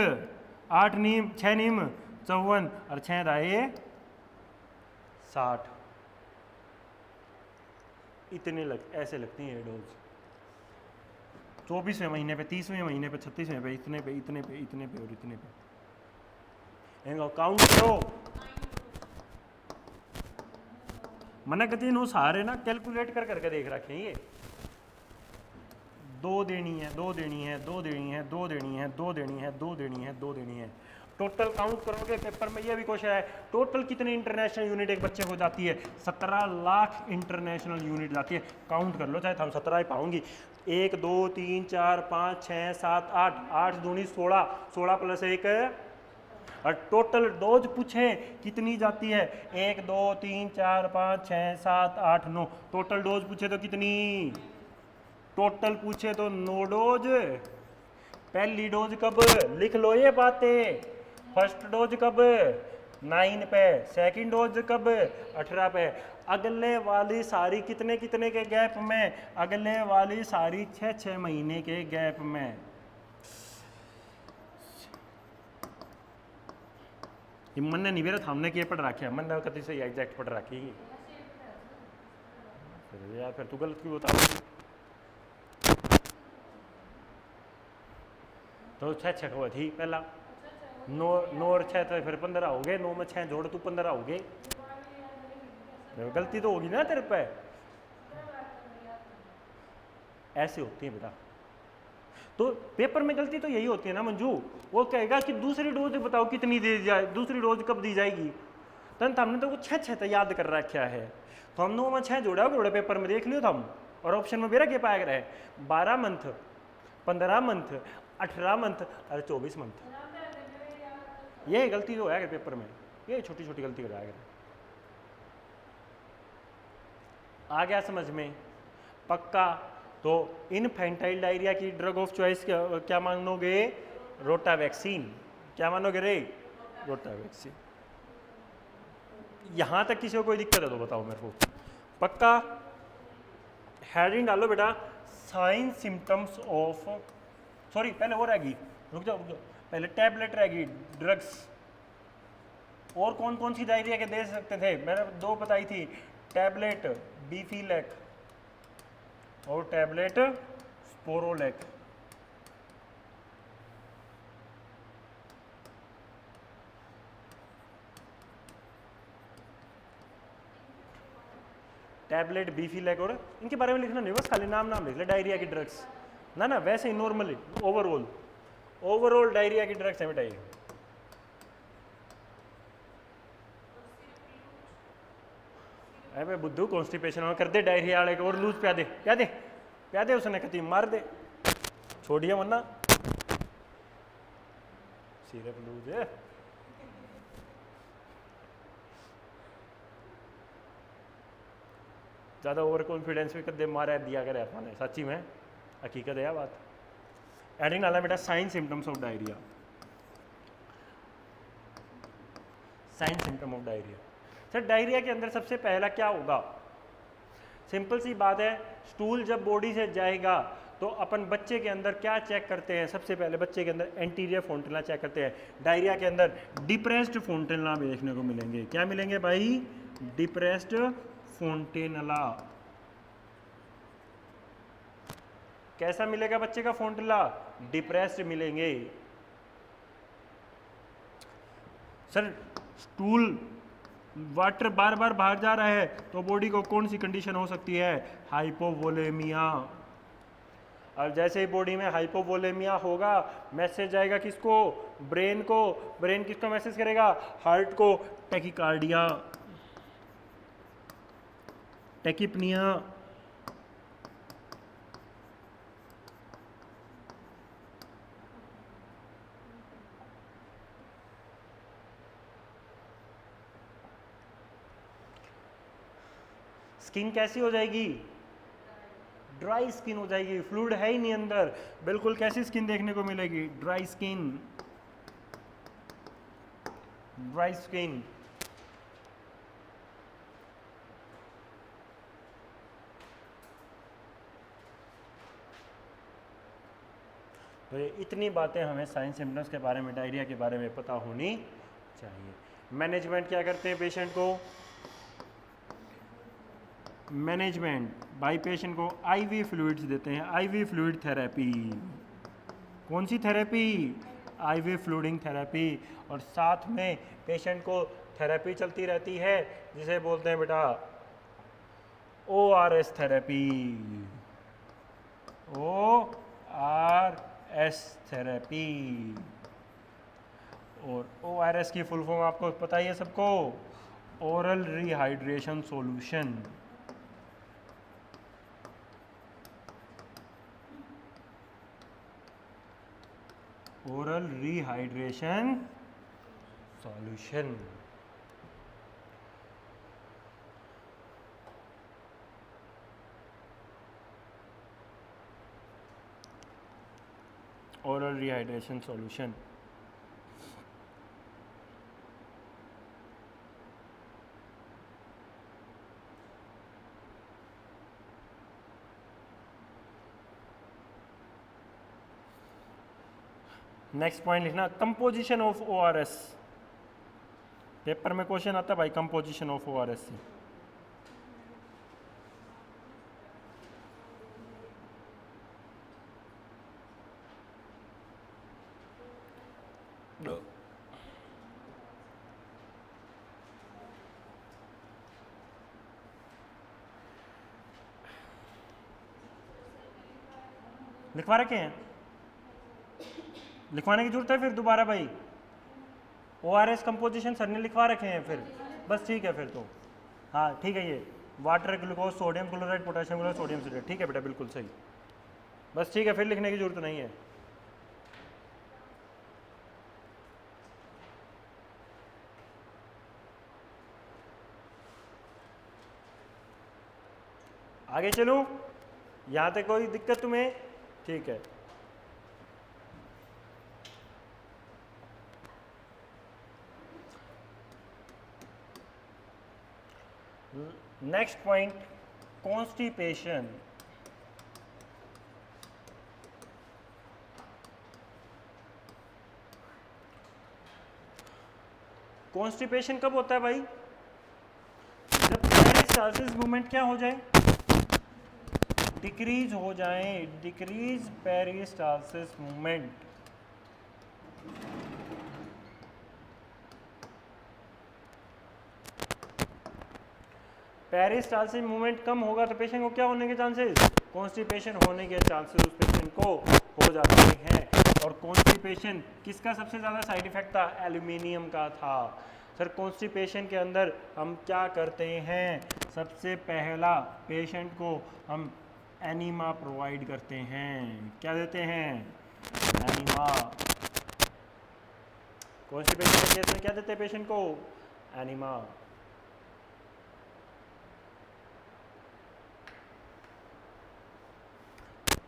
8 नीम, 6 नीम 54, और 6 राये 60। इतने ऐसे लगती हैं डोज। 24वें महीने पे, 30वें महीने पे, 36वें पे, इतने पे, इतने पे, इतने पे और इतने पे। इनको काउंट करो। मना कहती नो सारे ना कैलकुलेट कर करके देख रखे हैं। ये 2 देनी है, 2 देनी है, 2 देनी है, 2 देनी है, 2 देनी है, 2 देनी है, 2 देनी है। टोटल काउंट करोगे पेपर में, ये भी क्वेश्चन है, टोटल कितनी इंटरनेशनल यूनिट एक बच्चे को जाती है? 17 लाख इंटरनेशनल यूनिट जाती है। काउंट कर लो, चाहे हम 17 ही पाऊंगी। 1 2 3 4 5 6 7 8, 8 दूनी 16, 16 प्लस 1, और टोटल डोज पूछे कितनी जाती है? 1 2 3 4 5 6 7 8 9। टोटल डोज पूछे तो कितनी? टोटल पूछे तो 9 डोज। पहली डोज कब? लिख लो ये बातें। फर्स्ट डोज कब? 9 पे। सेकंड डोज कब? 18 पे। अगले वाली सारी कितने कितने के गैप में? अगले वाली सारी 6 महीने के गैप में। मन ने नहीं मेरा हमने क्या पढ़ रखा है? मन ने कति से एग्जैक्ट पढ़ रखी है। फिर यार फिर तू गलत क्यों बता? तो 6 हुआ थी पहला, 9 और 6 तो फिर 15 हो गए। 9 में 6 जोड़ तू 15 हो गए। गलती तो होगी ना तेरे पे। ऐसे होती है बेटा। तो पेपर में गलती तो यही होती है ना मंजू। वो कहेगा कि दूसरी डोज बताओ कितनी दी जाए, दूसरी डोज कब दी जाएगी? तो हमने तो 6 तो याद कर रखा है, तो हम 9 में 6 जोड़ा जोड़े पेपर में देख लियो था हम। और ऑप्शन में मेरा क्या पाया है? 12 मंथ, 15 मंथ, 18 मंथ और 24 मंथ। ये गलती तो है पेपर में, ये छोटी छोटी गलती कराया गया। आ गया समझ में? पक्का? तो इनफेंटाइल डायरिया की ड्रग ऑफ चॉइस क्या मानोगे? रोटा वैक्सीन। क्या मानोगे रे? रोटा वैक्सीन। यहां तक किसी को कोई दिक्कत है तो बताओ मेरे को। पक्का? हेडिंग डालो बेटा, साइन सिम्टम्स ऑफ, सॉरी पहले वो रहेगी, रुक जाओ पहले टैबलेट रहेगी, ड्रग्स। और कौन कौन सी डायरिया के दे सकते थे? मैंने 2 बताई थी, टैबलेट बीफीलैक और टैबलेट स्पोरोलैक। टैबलेट बीफीलैक, और इनके बारे में लिखना नहीं, बस खाली नाम नाम लिख ले, डायरिया की ड्रग्स ना। ना वैसे ही नॉर्मली ओवरऑल डायरिया की ड्रग्स है बेटा ये। अबे बुद्धू कॉन्स्टिपेशन में कर दे डायरिया वाले को, और लूज प्या दे उसने कती मार दे, छोड़िए वरना सिर्फ लूज है। ज़्यादा ओवर कॉन्फिडेंस भी कर दे, मारा दिया करे अपने, सच्ची में हकीकत है बात। एडिंग डाला बेटा sign symptoms of diarrhoea. Sign symptom of diarrhoea. Sir diarrhoea के अंदर सबसे पहला क्या होगा? सिंपल सी बात है, स्टूल जब बॉडी से जाएगा तो अपन बच्चे के अंदर क्या चेक करते हैं? सबसे पहले बच्चे के अंदर एंटीरियर फोंटिनला चेक करते हैं। डायरिया के अंदर डिप्रेस्ड फोंटिनला भी देखने को मिलेंगे। क्या मिलेंगे भाई? डिप्रेस्ड फोंटिनला। कैसा मिलेगा बच्चे का फोंटिनला? डिप्रेस्ड मिलेंगे। सर स्टूल वाटर बार बार बाहर जा रहा है तो बॉडी को कौन सी कंडीशन हो सकती है? हाइपोवोलेमिया। और जैसे ही बॉडी में हाइपोवोलेमिया होगा, मैसेज जाएगा किसको? ब्रेन को। ब्रेन किसको मैसेज करेगा? हार्ट को। Tachycardia, tachypnoea. स्किन कैसी हो जाएगी? ड्राई स्किन हो जाएगी, फ्लूइड है ही नहीं अंदर। बिल्कुल कैसी स्किन देखने को मिलेगी? Dry skin. Dry skin. तो ये इतनी बातें हमें साइन सिम्टम्स के बारे में, डायरिया के बारे में पता होनी चाहिए। मैनेजमेंट क्या करते हैं पेशेंट को? मैनेजमेंट बाई पेशेंट को आईवी फ्लूइड्स देते हैं। IV fluid therapy. कौन सी थेरेपी? IV fluiding therapy. और साथ में पेशेंट को थेरेपी चलती रहती है जिसे बोलते हैं बेटा ORS थेरेपी। ORS therapy. और ORS की फुल फॉर्म आपको पता ही है सबको? Oral rehydration solution. Oral rehydration solution. Oral rehydration solution. Next point लिखना, कंपोजिशन ऑफ ORS। पेपर में क्वेश्चन आता है भाई कंपोजिशन ऑफ ORS से। लिखवा रखे हैं? लिखवाने की जरूरत है फिर दोबारा भाई? ORS कंपोजिशन सर ने लिखवा रखे हैं फिर, बस ठीक है फिर तो। हाँ ठीक है, ये water, glucose, sodium chloride, potassium chloride, sodium citrate. ठीक है बेटा, बिल्कुल सही। बस ठीक है, फिर लिखने की जरूरत नहीं है। आगे चलूं? यहाँ तक कोई दिक्कत तुम्हें? ठीक है। Next point, constipation. कॉन्स्टिपेशन कब होता है भाई? जब पेरिस्टालसिस मूवमेंट क्या हो जाए? डिक्रीज हो जाए। Decrease peristalsis movement. Peristalsis movement कम होगा तो पेशेंट को क्या होने के चांसेस? कॉन्स्टिपेशन होने के चांसेस उस पेशेंट को हो जाते हैं। और कॉन्स्टिपेशन किसका सबसे ज़्यादा साइड इफेक्ट था? एल्यूमिनियम का था। सर कॉन्स्टिपेशन के अंदर हम क्या करते हैं? सबसे पहला पेशेंट को हम एनीमा प्रोवाइड करते हैं। क्या देते हैं? एनीमा। कॉन्स्टिपेशन के केस में क्या देते हैं पेशेंट को? एनीमा।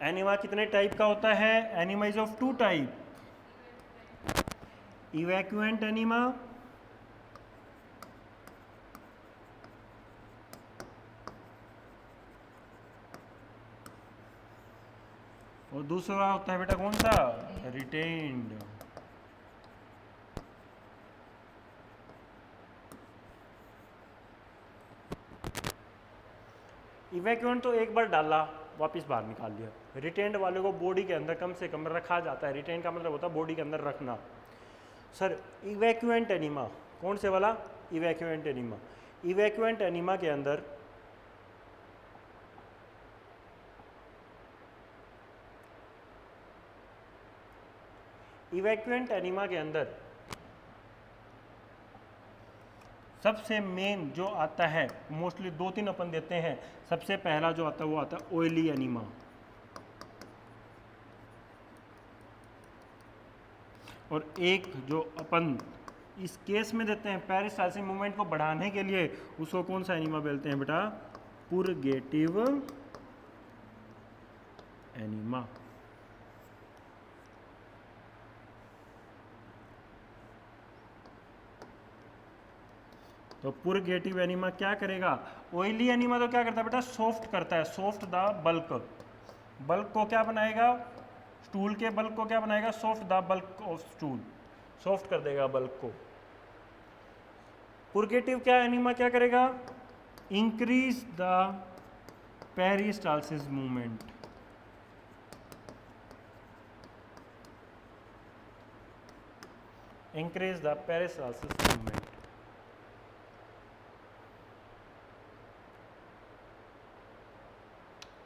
एनीमा कितने टाइप का होता है? Enema is of two type, evacuant enema और दूसरा होता है बेटा कौन सा, रिटेन्ड। इवैक्यूएंट तो एक बार डाला वापस बाहर निकाल दिया, रिटेन्ड वाले को बॉडी के अंदर कम से कम रखा जाता है। रिटेन का मतलब होता है बॉडी के अंदर रखना। सर इवैक्यूएंट एनीमा कौन से वाला, इवैक्यूएंट एनीमा। इवैक्यूएंट एनीमा के अंदर इवैक्यूएंट एनीमा के अंदर सबसे मेन जो आता है, मोस्टली 2-3 अपन देते हैं। सबसे पहला जो आता है वो आता है ऑयली एनीमा। और एक जो अपन इस केस में देते हैं पेरिस्टालसिस मूवमेंट को बढ़ाने के लिए, उसको कौन सा एनीमा बोलते हैं बेटा, पुरगेटिव एनीमा। तो पुरगेटिव एनीमा क्या करेगा, ऑयली एनीमा तो क्या करता है बेटा, सॉफ्ट करता है, सॉफ्ट द बल्क। बल्क को क्या बनाएगा, स्टूल के बल्क को क्या बनाएगा, soft the bulk of stool, soft कर देगा बल्क को। पुरगेटिव क्या एनीमा क्या करेगा, increase the peristalsis movement. Increase the peristalsis movement.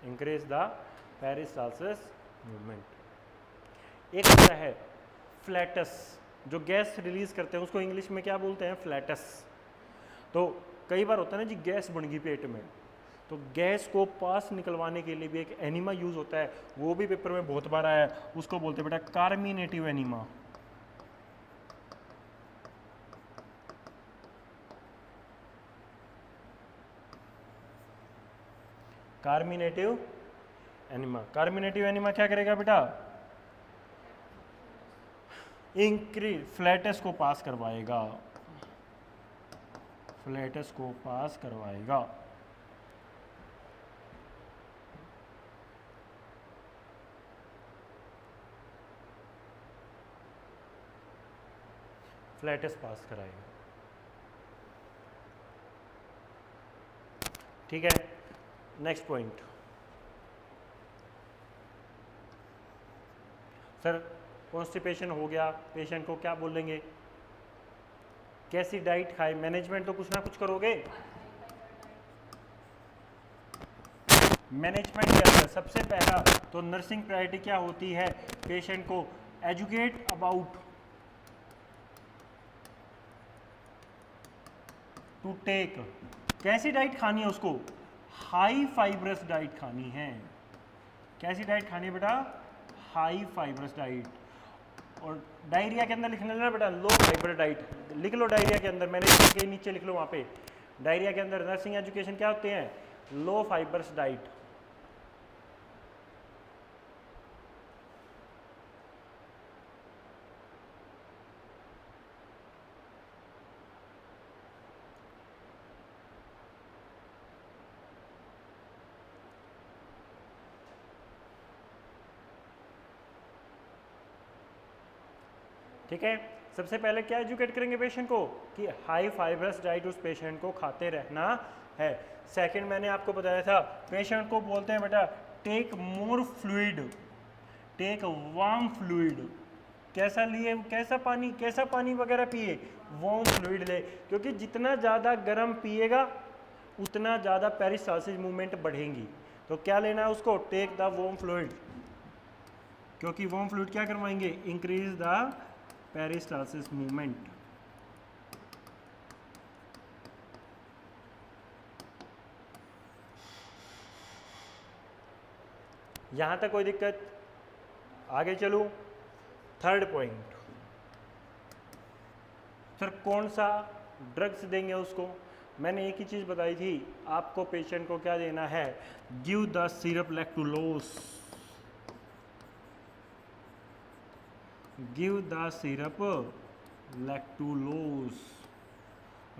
Increase the peristalsis movement. एक होता है फ्लैटस, जो गैस रिलीज करते हैं उसको इंग्लिश में क्या बोलते हैं, फ्लैटस। तो कई बार होता है ना जी, गैस बन गई पेट में, तो गैस को पास निकलवाने के लिए भी एक एनीमा यूज होता है, वो भी पेपर में बहुत बार आया है, उसको बोलते हैं बेटा carminative enema. Carminative enema. Carminative enema क्या करेगा बेटा, इंक्रीज फ्लैटस को पास करवाएगा, फ्लैटस को पास करवाएगा। फ्लैटस पास कराएगा, ठीक है। नेक्स्ट पॉइंट सर, कॉन्स्टिपेशन हो गया, पेशेंट को क्या बोलेंगे, कैसी डाइट खाए, मैनेजमेंट तो कुछ ना कुछ करोगे। मैनेजमेंट के अंदर सबसे पहला तो नर्सिंग प्रायोरिटी क्या होती है, पेशेंट को एजुकेट अबाउट टू टेक, कैसी डाइट खानी है उसको, हाई फाइब्रस डाइट खानी है। कैसी डाइट खानी है बेटा, हाई फाइब्रस डाइट। और डायरिया के अंदर लिखने लेना बेटा, लो फाइबर डाइट लिख लो, डायरिया के अंदर मैनेजमेंट के नीचे लिख लो, वहाँ पे डायरिया के अंदर नर्सिंग एजुकेशन क्या होते हैं, लो फाइबर्स डाइट। ठीक है, सबसे पहले क्या एजुकेट करेंगे पेशेंट को कि हाई फाइब्रस डाइट उस पेशेंट को खाते रहना है। सेकंड मैंने आपको बताया था, पेशेंट को बोलते हैं बेटा take more fluid, take warm fluid. कैसा लिए, कैसा पानी वगैरह पिए, वार्म फ्लूइड ले, क्योंकि जितना ज़्यादा गर्म पिएगा उतना ज़्यादा पेरिस्टालसिस मूवमेंट बढ़ेंगी। तो क्या लेना है उसको, टेक द वार्म फ्लूइड, क्योंकि वार्म फ्लूइड क्या करवाएंगे, इंक्रीज द पेरिस्टालसिस मूवमेंट। यहां तक कोई दिक्कत, आगे चलूं। थर्ड पॉइंट सर, कौन सा ड्रग्स देंगे उसको, मैंने एक ही चीज बताई थी आपको, पेशेंट को क्या देना है, give the syrup lactulose, give the syrup lactulose.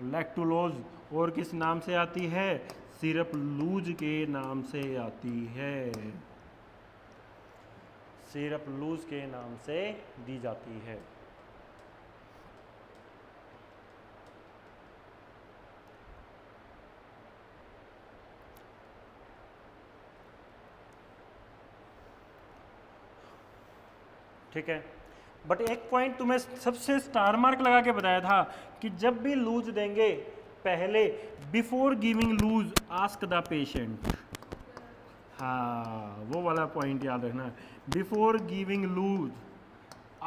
Lactulose और किस नाम से आती है, सिरप लूज के नाम से आती है। सिरप लूज के नाम से दी जाती है। ठीक है, बट एक पॉइंट तुम्हें सबसे स्टार मार्क लगा के बताया था कि जब भी लूज देंगे पहले before giving loose ask the patient. हाँ, वो वाला पॉइंट याद रखना, before giving loose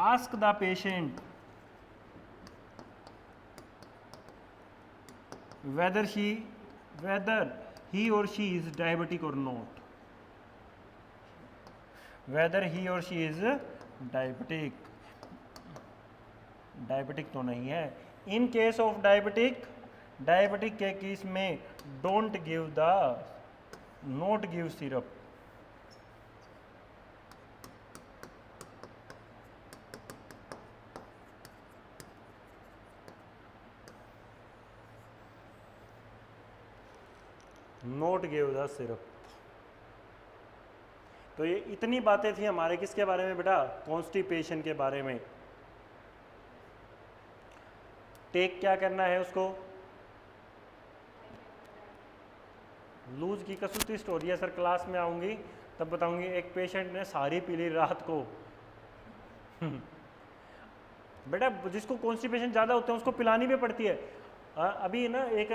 ask the patient whether he or she is diabetic or not, whether he or she is diabetic तो नहीं है। इन केस ऑफ डायबिटिक के case में don't give the note give syrup. Note give the syrup. तो ये इतनी बातें थी हमारे किसके बारे में बेटा, कॉन्स्टिपेशन के बारे में। टेक क्या करना है उसको, लूज की कसूती स्टोरी है सर, क्लास में आऊंगी तब बताऊंगी। एक पेशेंट ने सारी पी ली रात को बेटा जिसको कॉन्स्टिपेशन ज़्यादा होते हैं उसको पिलानी भी पड़ती है। अभी ना एक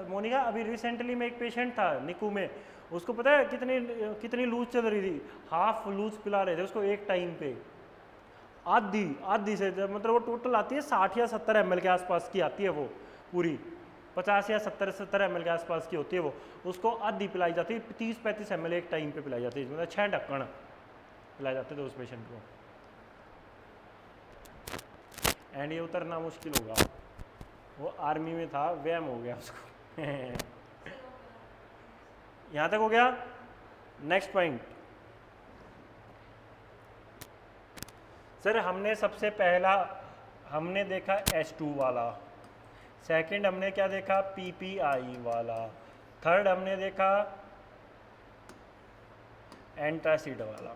मोनिका, अभी रिसेंटली में एक पेशेंट था निकू में, उसको पता है कितनी लूज चल रही थी, हाफ लूज पिला रहे थे उसको एक टाइम पे। आधी से मतलब वो टोटल आती है 60 या 70 ml के आसपास की आती है, वो पूरी 50 या 70 ml के आसपास की होती है वो, उसको आधी पिलाई जाती है, 30-35 ml एक टाइम पे पिलाई जाती है, मतलब 6 ढक्कन पिलाए जाते थे उस पेशेंट को। एंड ये उतरना मुश्किल होगा, वो आर्मी में था, वहम हो गया उसको यहाँ तक हो गया। नेक्स्ट पॉइंट सर, हमने सबसे पहला हमने देखा H2 वाला, सेकंड हमने क्या देखा PPI वाला, थर्ड हमने देखा एंटासिड वाला,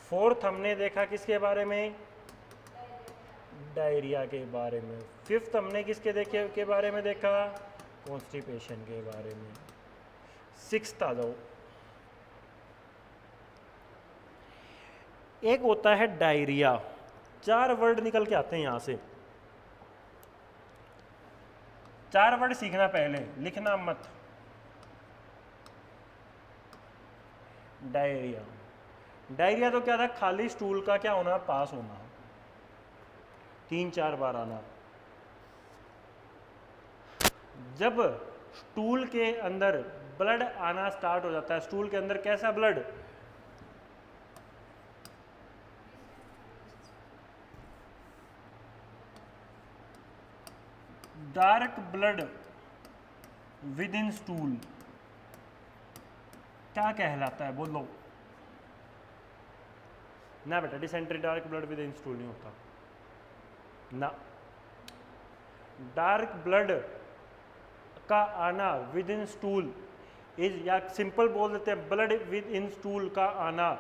फोर्थ हमने देखा किसके बारे में, डायरिया के बारे में, फिफ्थ हमने किसके देखे के बारे में देखा, कॉन्स्टिपेशन के बारे में, सिक्स्थ आ जाओ, एक होता है डायरिया। 4 वर्ड निकल के आते हैं यहां से, 4 वर्ड सीखना, पहले लिखना मत। डायरिया तो क्या था, खाली स्टूल का क्या होना, पास होना, 3-4 बार आना। जब स्टूल के अंदर ब्लड आना स्टार्ट हो जाता है, स्टूल के अंदर कैसा blood, dark blood with in stool क्या कहलाता है, बोलो ना बेटा। Dysentery dark blood with in stool नहीं होता ना। डार्क ब्लड का आना विद इन स्टूल इज, या सिंपल बोल देते हैं ब्लड विद इन स्टूल का आना,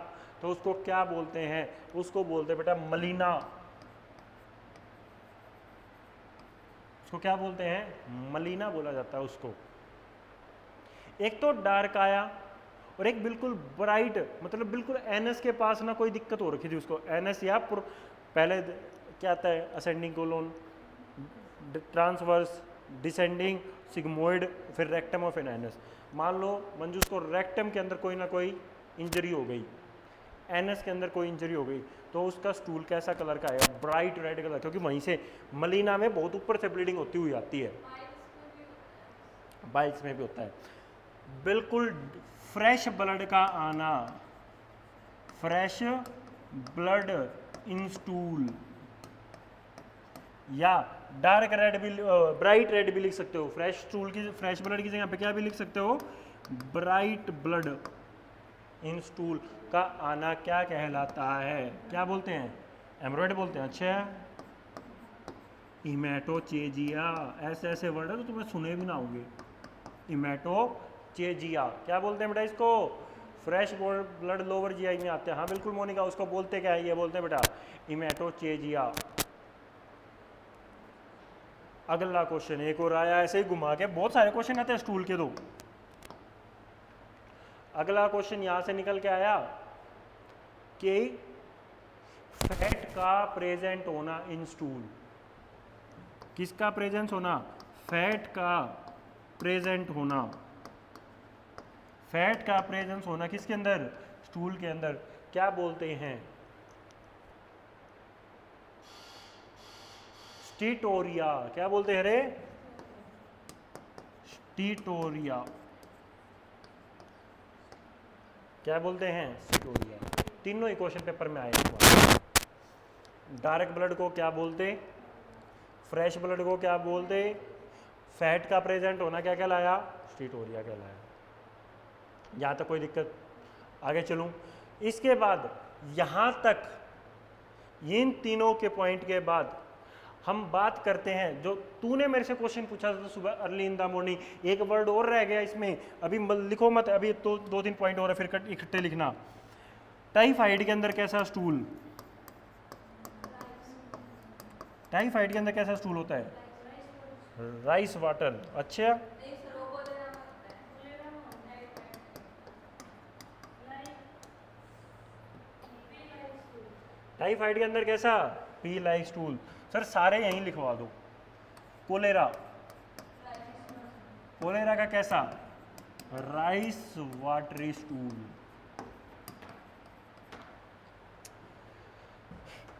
तो उसको क्या बोलते हैं, उसको बोलते हैं बेटा मलीना। उसको क्या बोलते हैं, मलीना बोला जाता है उसको। एक तो डार्क आया और एक बिल्कुल ब्राइट, मतलब बिल्कुल एनएस के पास ना कोई दिक्कत हो रखी थी उसको, एनएस या पहले क्या आता है, ascending colon, transverse, descending, sigmoid, फिर रेक्टम और फिर एनएस। मान लो मंजूस को रेक्टम के अंदर कोई ना कोई इंजरी हो गई, एनएस के अंदर कोई इंजरी हो गई, तो उसका स्टूल कैसा कलर का आएगा, ब्राइट रेड कलर, क्योंकि वहीं से मलीना में बहुत ऊपर से ब्लीडिंग होती हुई आती है, बाइल्स में भी होता है। बिल्कुल फ्रेश ब्लड का आना, फ्रेश ब्लड इन स्टूल, या डार्क रेड भी, ब्राइट रेड भी लिख सकते हो। फ्रेश स्टूल की, फ्रेश ब्लड की जगह पे क्या भी लिख सकते हो, ब्राइट ब्लड इन स्टूल का आना क्या कहलाता है, क्या बोलते हैं, एमरॉइड बोलते हैं। अच्छा, इमेटोचेजिया, ऐसे ऐसे वर्ड है तो तुम्हें सुने भी ना होंगे। इमेटोचेजिया क्या बोलते हैं बेटा इसको, फ्रेश ब्लड लोअर जीआई में आते हैं। हाँ बिल्कुल मोनिका, उसको बोलते क्या है? ये बोलते हैं बेटा हीमेटोचेजिया। अगला क्वेश्चन एक और आया, ऐसे ही घुमा के बहुत सारे क्वेश्चन आते हैं स्टूल के दो। अगला क्वेश्चन यहां से निकल के आया कि फैट का प्रेजेंट होना इन स्टूल। किसका प्रेजेंस होना? फैट का प्रेजेंट होना। फैट का प्रेजेंस होना किसके अंदर? स्टूल के अंदर। क्या बोलते हैं? स्टीटोरिया। क्या बोलते हैं रे? स्टीटोरिया। क्या बोलते हैं? स्टीटोरिया। तीनों ही क्वेश्चन पेपर में आए। डार्क ब्लड को क्या बोलते? फ्रेश ब्लड को क्या बोलते? फैट का प्रेजेंट होना क्या कहलाया? स्टीटोरिया कहलाया। यहाँ तक कोई दिक्कत? आगे चलूं। इसके बाद यहाँ तक इन तीनों के पॉइंट के बाद हम बात करते हैं, जो तूने मेरे से क्वेश्चन पूछा था सुबह अर्ली इन द मॉर्निंग। एक वर्ड और रह गया इसमें, अभी लिखो मत, अभी तो 2-3 पॉइंट और है, फिर इकट्ठे लिखना। टाइफाइड के अंदर कैसा स्टूल? टाइफाइड के अंदर कैसा स्टूल होता है? Rice water. अच्छा, टाइफाइड के अंदर कैसा? P like stool. सर सारे यहीं लिखवा दो। कोलेरा, कोलेरा का कैसा? Rice watery stool.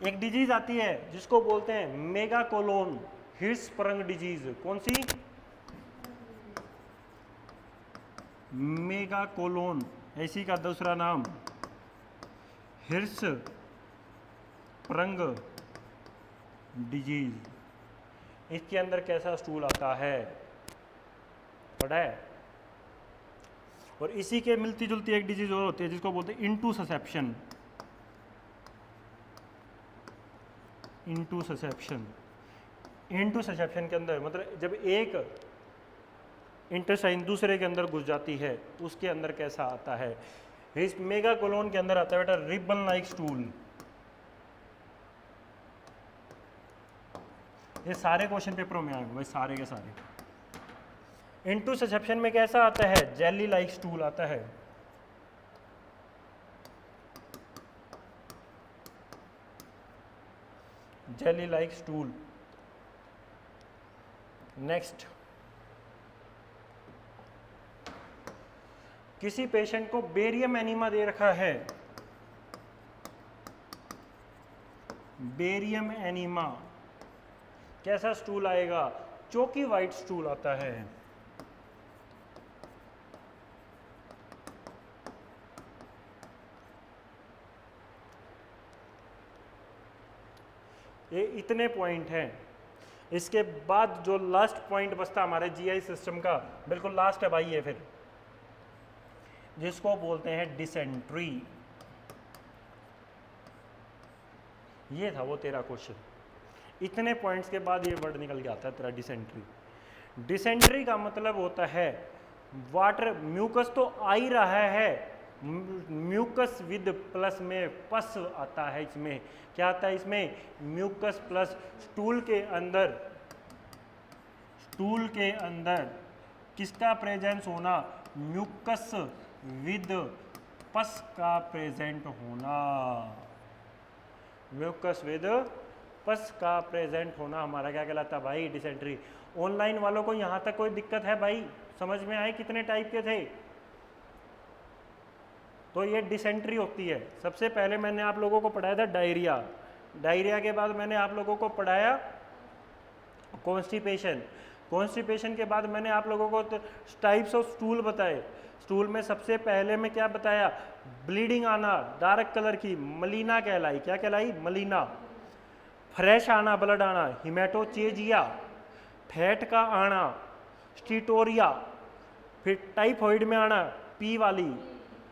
एक डिजीज आती है जिसको बोलते हैं मेगा कोलोन हिर्सप्रंग डिजीज। कौन सी? मेगा कोलोन, ऐसी का दूसरा नाम हिर्सप्रंग डिजीज। इसके अंदर कैसा स्टूल आता है? पढ़ा है? और इसी के मिलती जुलती एक डिजीज और होती है जिसको बोलते हैं इंटूससेप्शन। इंटूससेप्शन। इंटूससेप्शन के अंदर मतलब जब एक इंटेस्टाइन दूसरे के अंदर घुस जाती है, उसके अंदर कैसा आता है? इस मेगा कोलोन के अंदर आता है बेटा रिबन लाइक स्टूल। ये सारे क्वेश्चन पेपरों में आएंगे भाई, सारे के सारे। इंटूससेप्शन में कैसा आता है? जेली लाइक स्टूल आता है। Jelly like stool. नेक्स्ट, किसी पेशेंट को बेरियम एनीमा दे रखा है। बेरियम एनीमा, कैसा स्टूल आएगा? चौकी वाइट स्टूल आता है। ये इतने पॉइंट हैं। इसके बाद जो लास्ट पॉइंट बचता हमारे जीआई सिस्टम का, बिल्कुल लास्ट है भाई ये, फिर जिसको बोलते हैं डिसेंट्री। ये था वो तेरा क्वेश्चन। इतने पॉइंट्स के बाद ये वर्ड निकल के आता है तेरा डिसेंट्री। डिसेंट्री का मतलब होता है वाटर, म्यूकस तो आ ही रहा है, म्यूकस विद प्लस में पस आता है। इसमें क्या आता है? इसमें म्यूकस प्लस स्टूल के अंदर, स्टूल के अंदर किसका प्रेजेंस होना? म्यूकस विद पस का प्रेजेंट होना। म्यूकस विद पस का प्रेजेंट होना हमारा क्या कहलाता भाई? डिसेंट्री। ऑनलाइन वालों को यहां तक कोई दिक्कत है भाई? समझ में आए कितने टाइप के थे? तो ये डिसेंट्री होती है। सबसे पहले मैंने आप लोगों को पढ़ाया था डायरिया। डायरिया के बाद मैंने आप लोगों को पढ़ाया कॉन्स्टिपेशन। कॉन्स्टिपेशन के बाद मैंने आप लोगों को टाइप्स ऑफ स्टूल बताए। स्टूल में सबसे पहले में क्या बताया? ब्लीडिंग आना, डार्क कलर की, मलीना कहलाई। क्या कहलाई? मलीना। फ्रेश आना, ब्लड आना, हिमेटोचेजिया। फैट का आना, स्टीटोरिया। फिर टाइफॉइड में आना, पी वाली।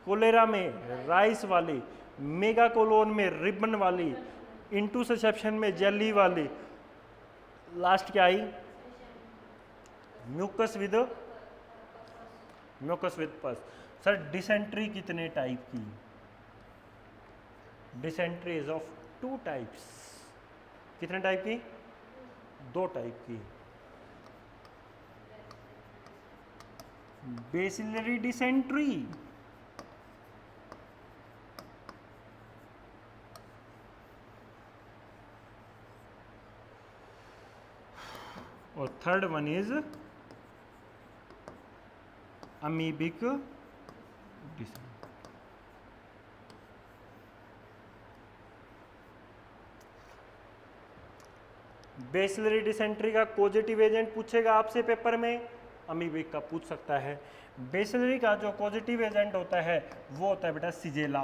कोलेरा में राइस वाली। मेगा कोलोन में रिबन वाली। इंटूससेप्शन में जेली वाली। लास्ट क्या आई? म्यूकस विद पस। सर डिसेंट्री कितने टाइप की? Dysentery is of 2 types. कितने टाइप की? 2 टाइप की। बेसिलरी डिसेंट्री और third one is amoebic dysentery. Bacillary dysentery का पॉजिटिव एजेंट पूछेगा आपसे पेपर में, अमीबिक का पूछ सकता है। बेसिलरी का जो पॉजिटिव एजेंट होता है वो होता है बेटा सिजेला,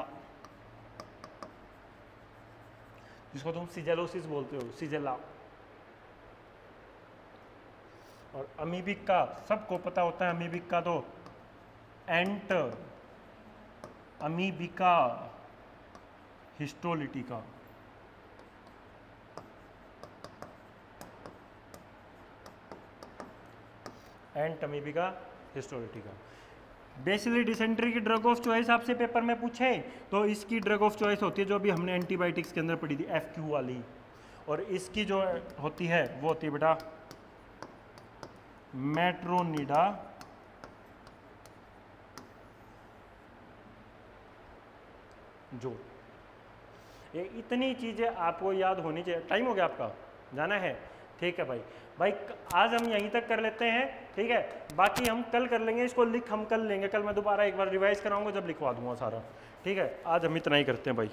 जिसको तुम सिजेलोसिस बोलते हो, सिजेला। और अमीबिक का सबको पता होता है, अमीबिक का तो एंट अमीबिका हिस्टोलिटिका। एंट अमीबिका हिस्टोलिटिका। बेसिलरी डिसेंट्री की ड्रग ऑफ चॉइस आपसे पेपर में पूछे तो इसकी ड्रग ऑफ चॉइस होती है जो भी हमने एंटीबायोटिक्स के अंदर पढ़ी थी, FQ वाली। और इसकी जो होती है वो होती है बेटा मेट्रोनिडा जो। ये इतनी चीजें आपको याद होनी चाहिए। टाइम हो गया आपका, जाना है? ठीक है भाई आज हम यहीं तक कर लेते हैं, ठीक है। बाकी हम कल कर लेंगे, इसको लिख हम कल लेंगे। कल मैं दोबारा एक बार रिवाइज कराऊंगा, जब लिखवा दूंगा सारा, ठीक है। आज हम इतना ही करते हैं भाई।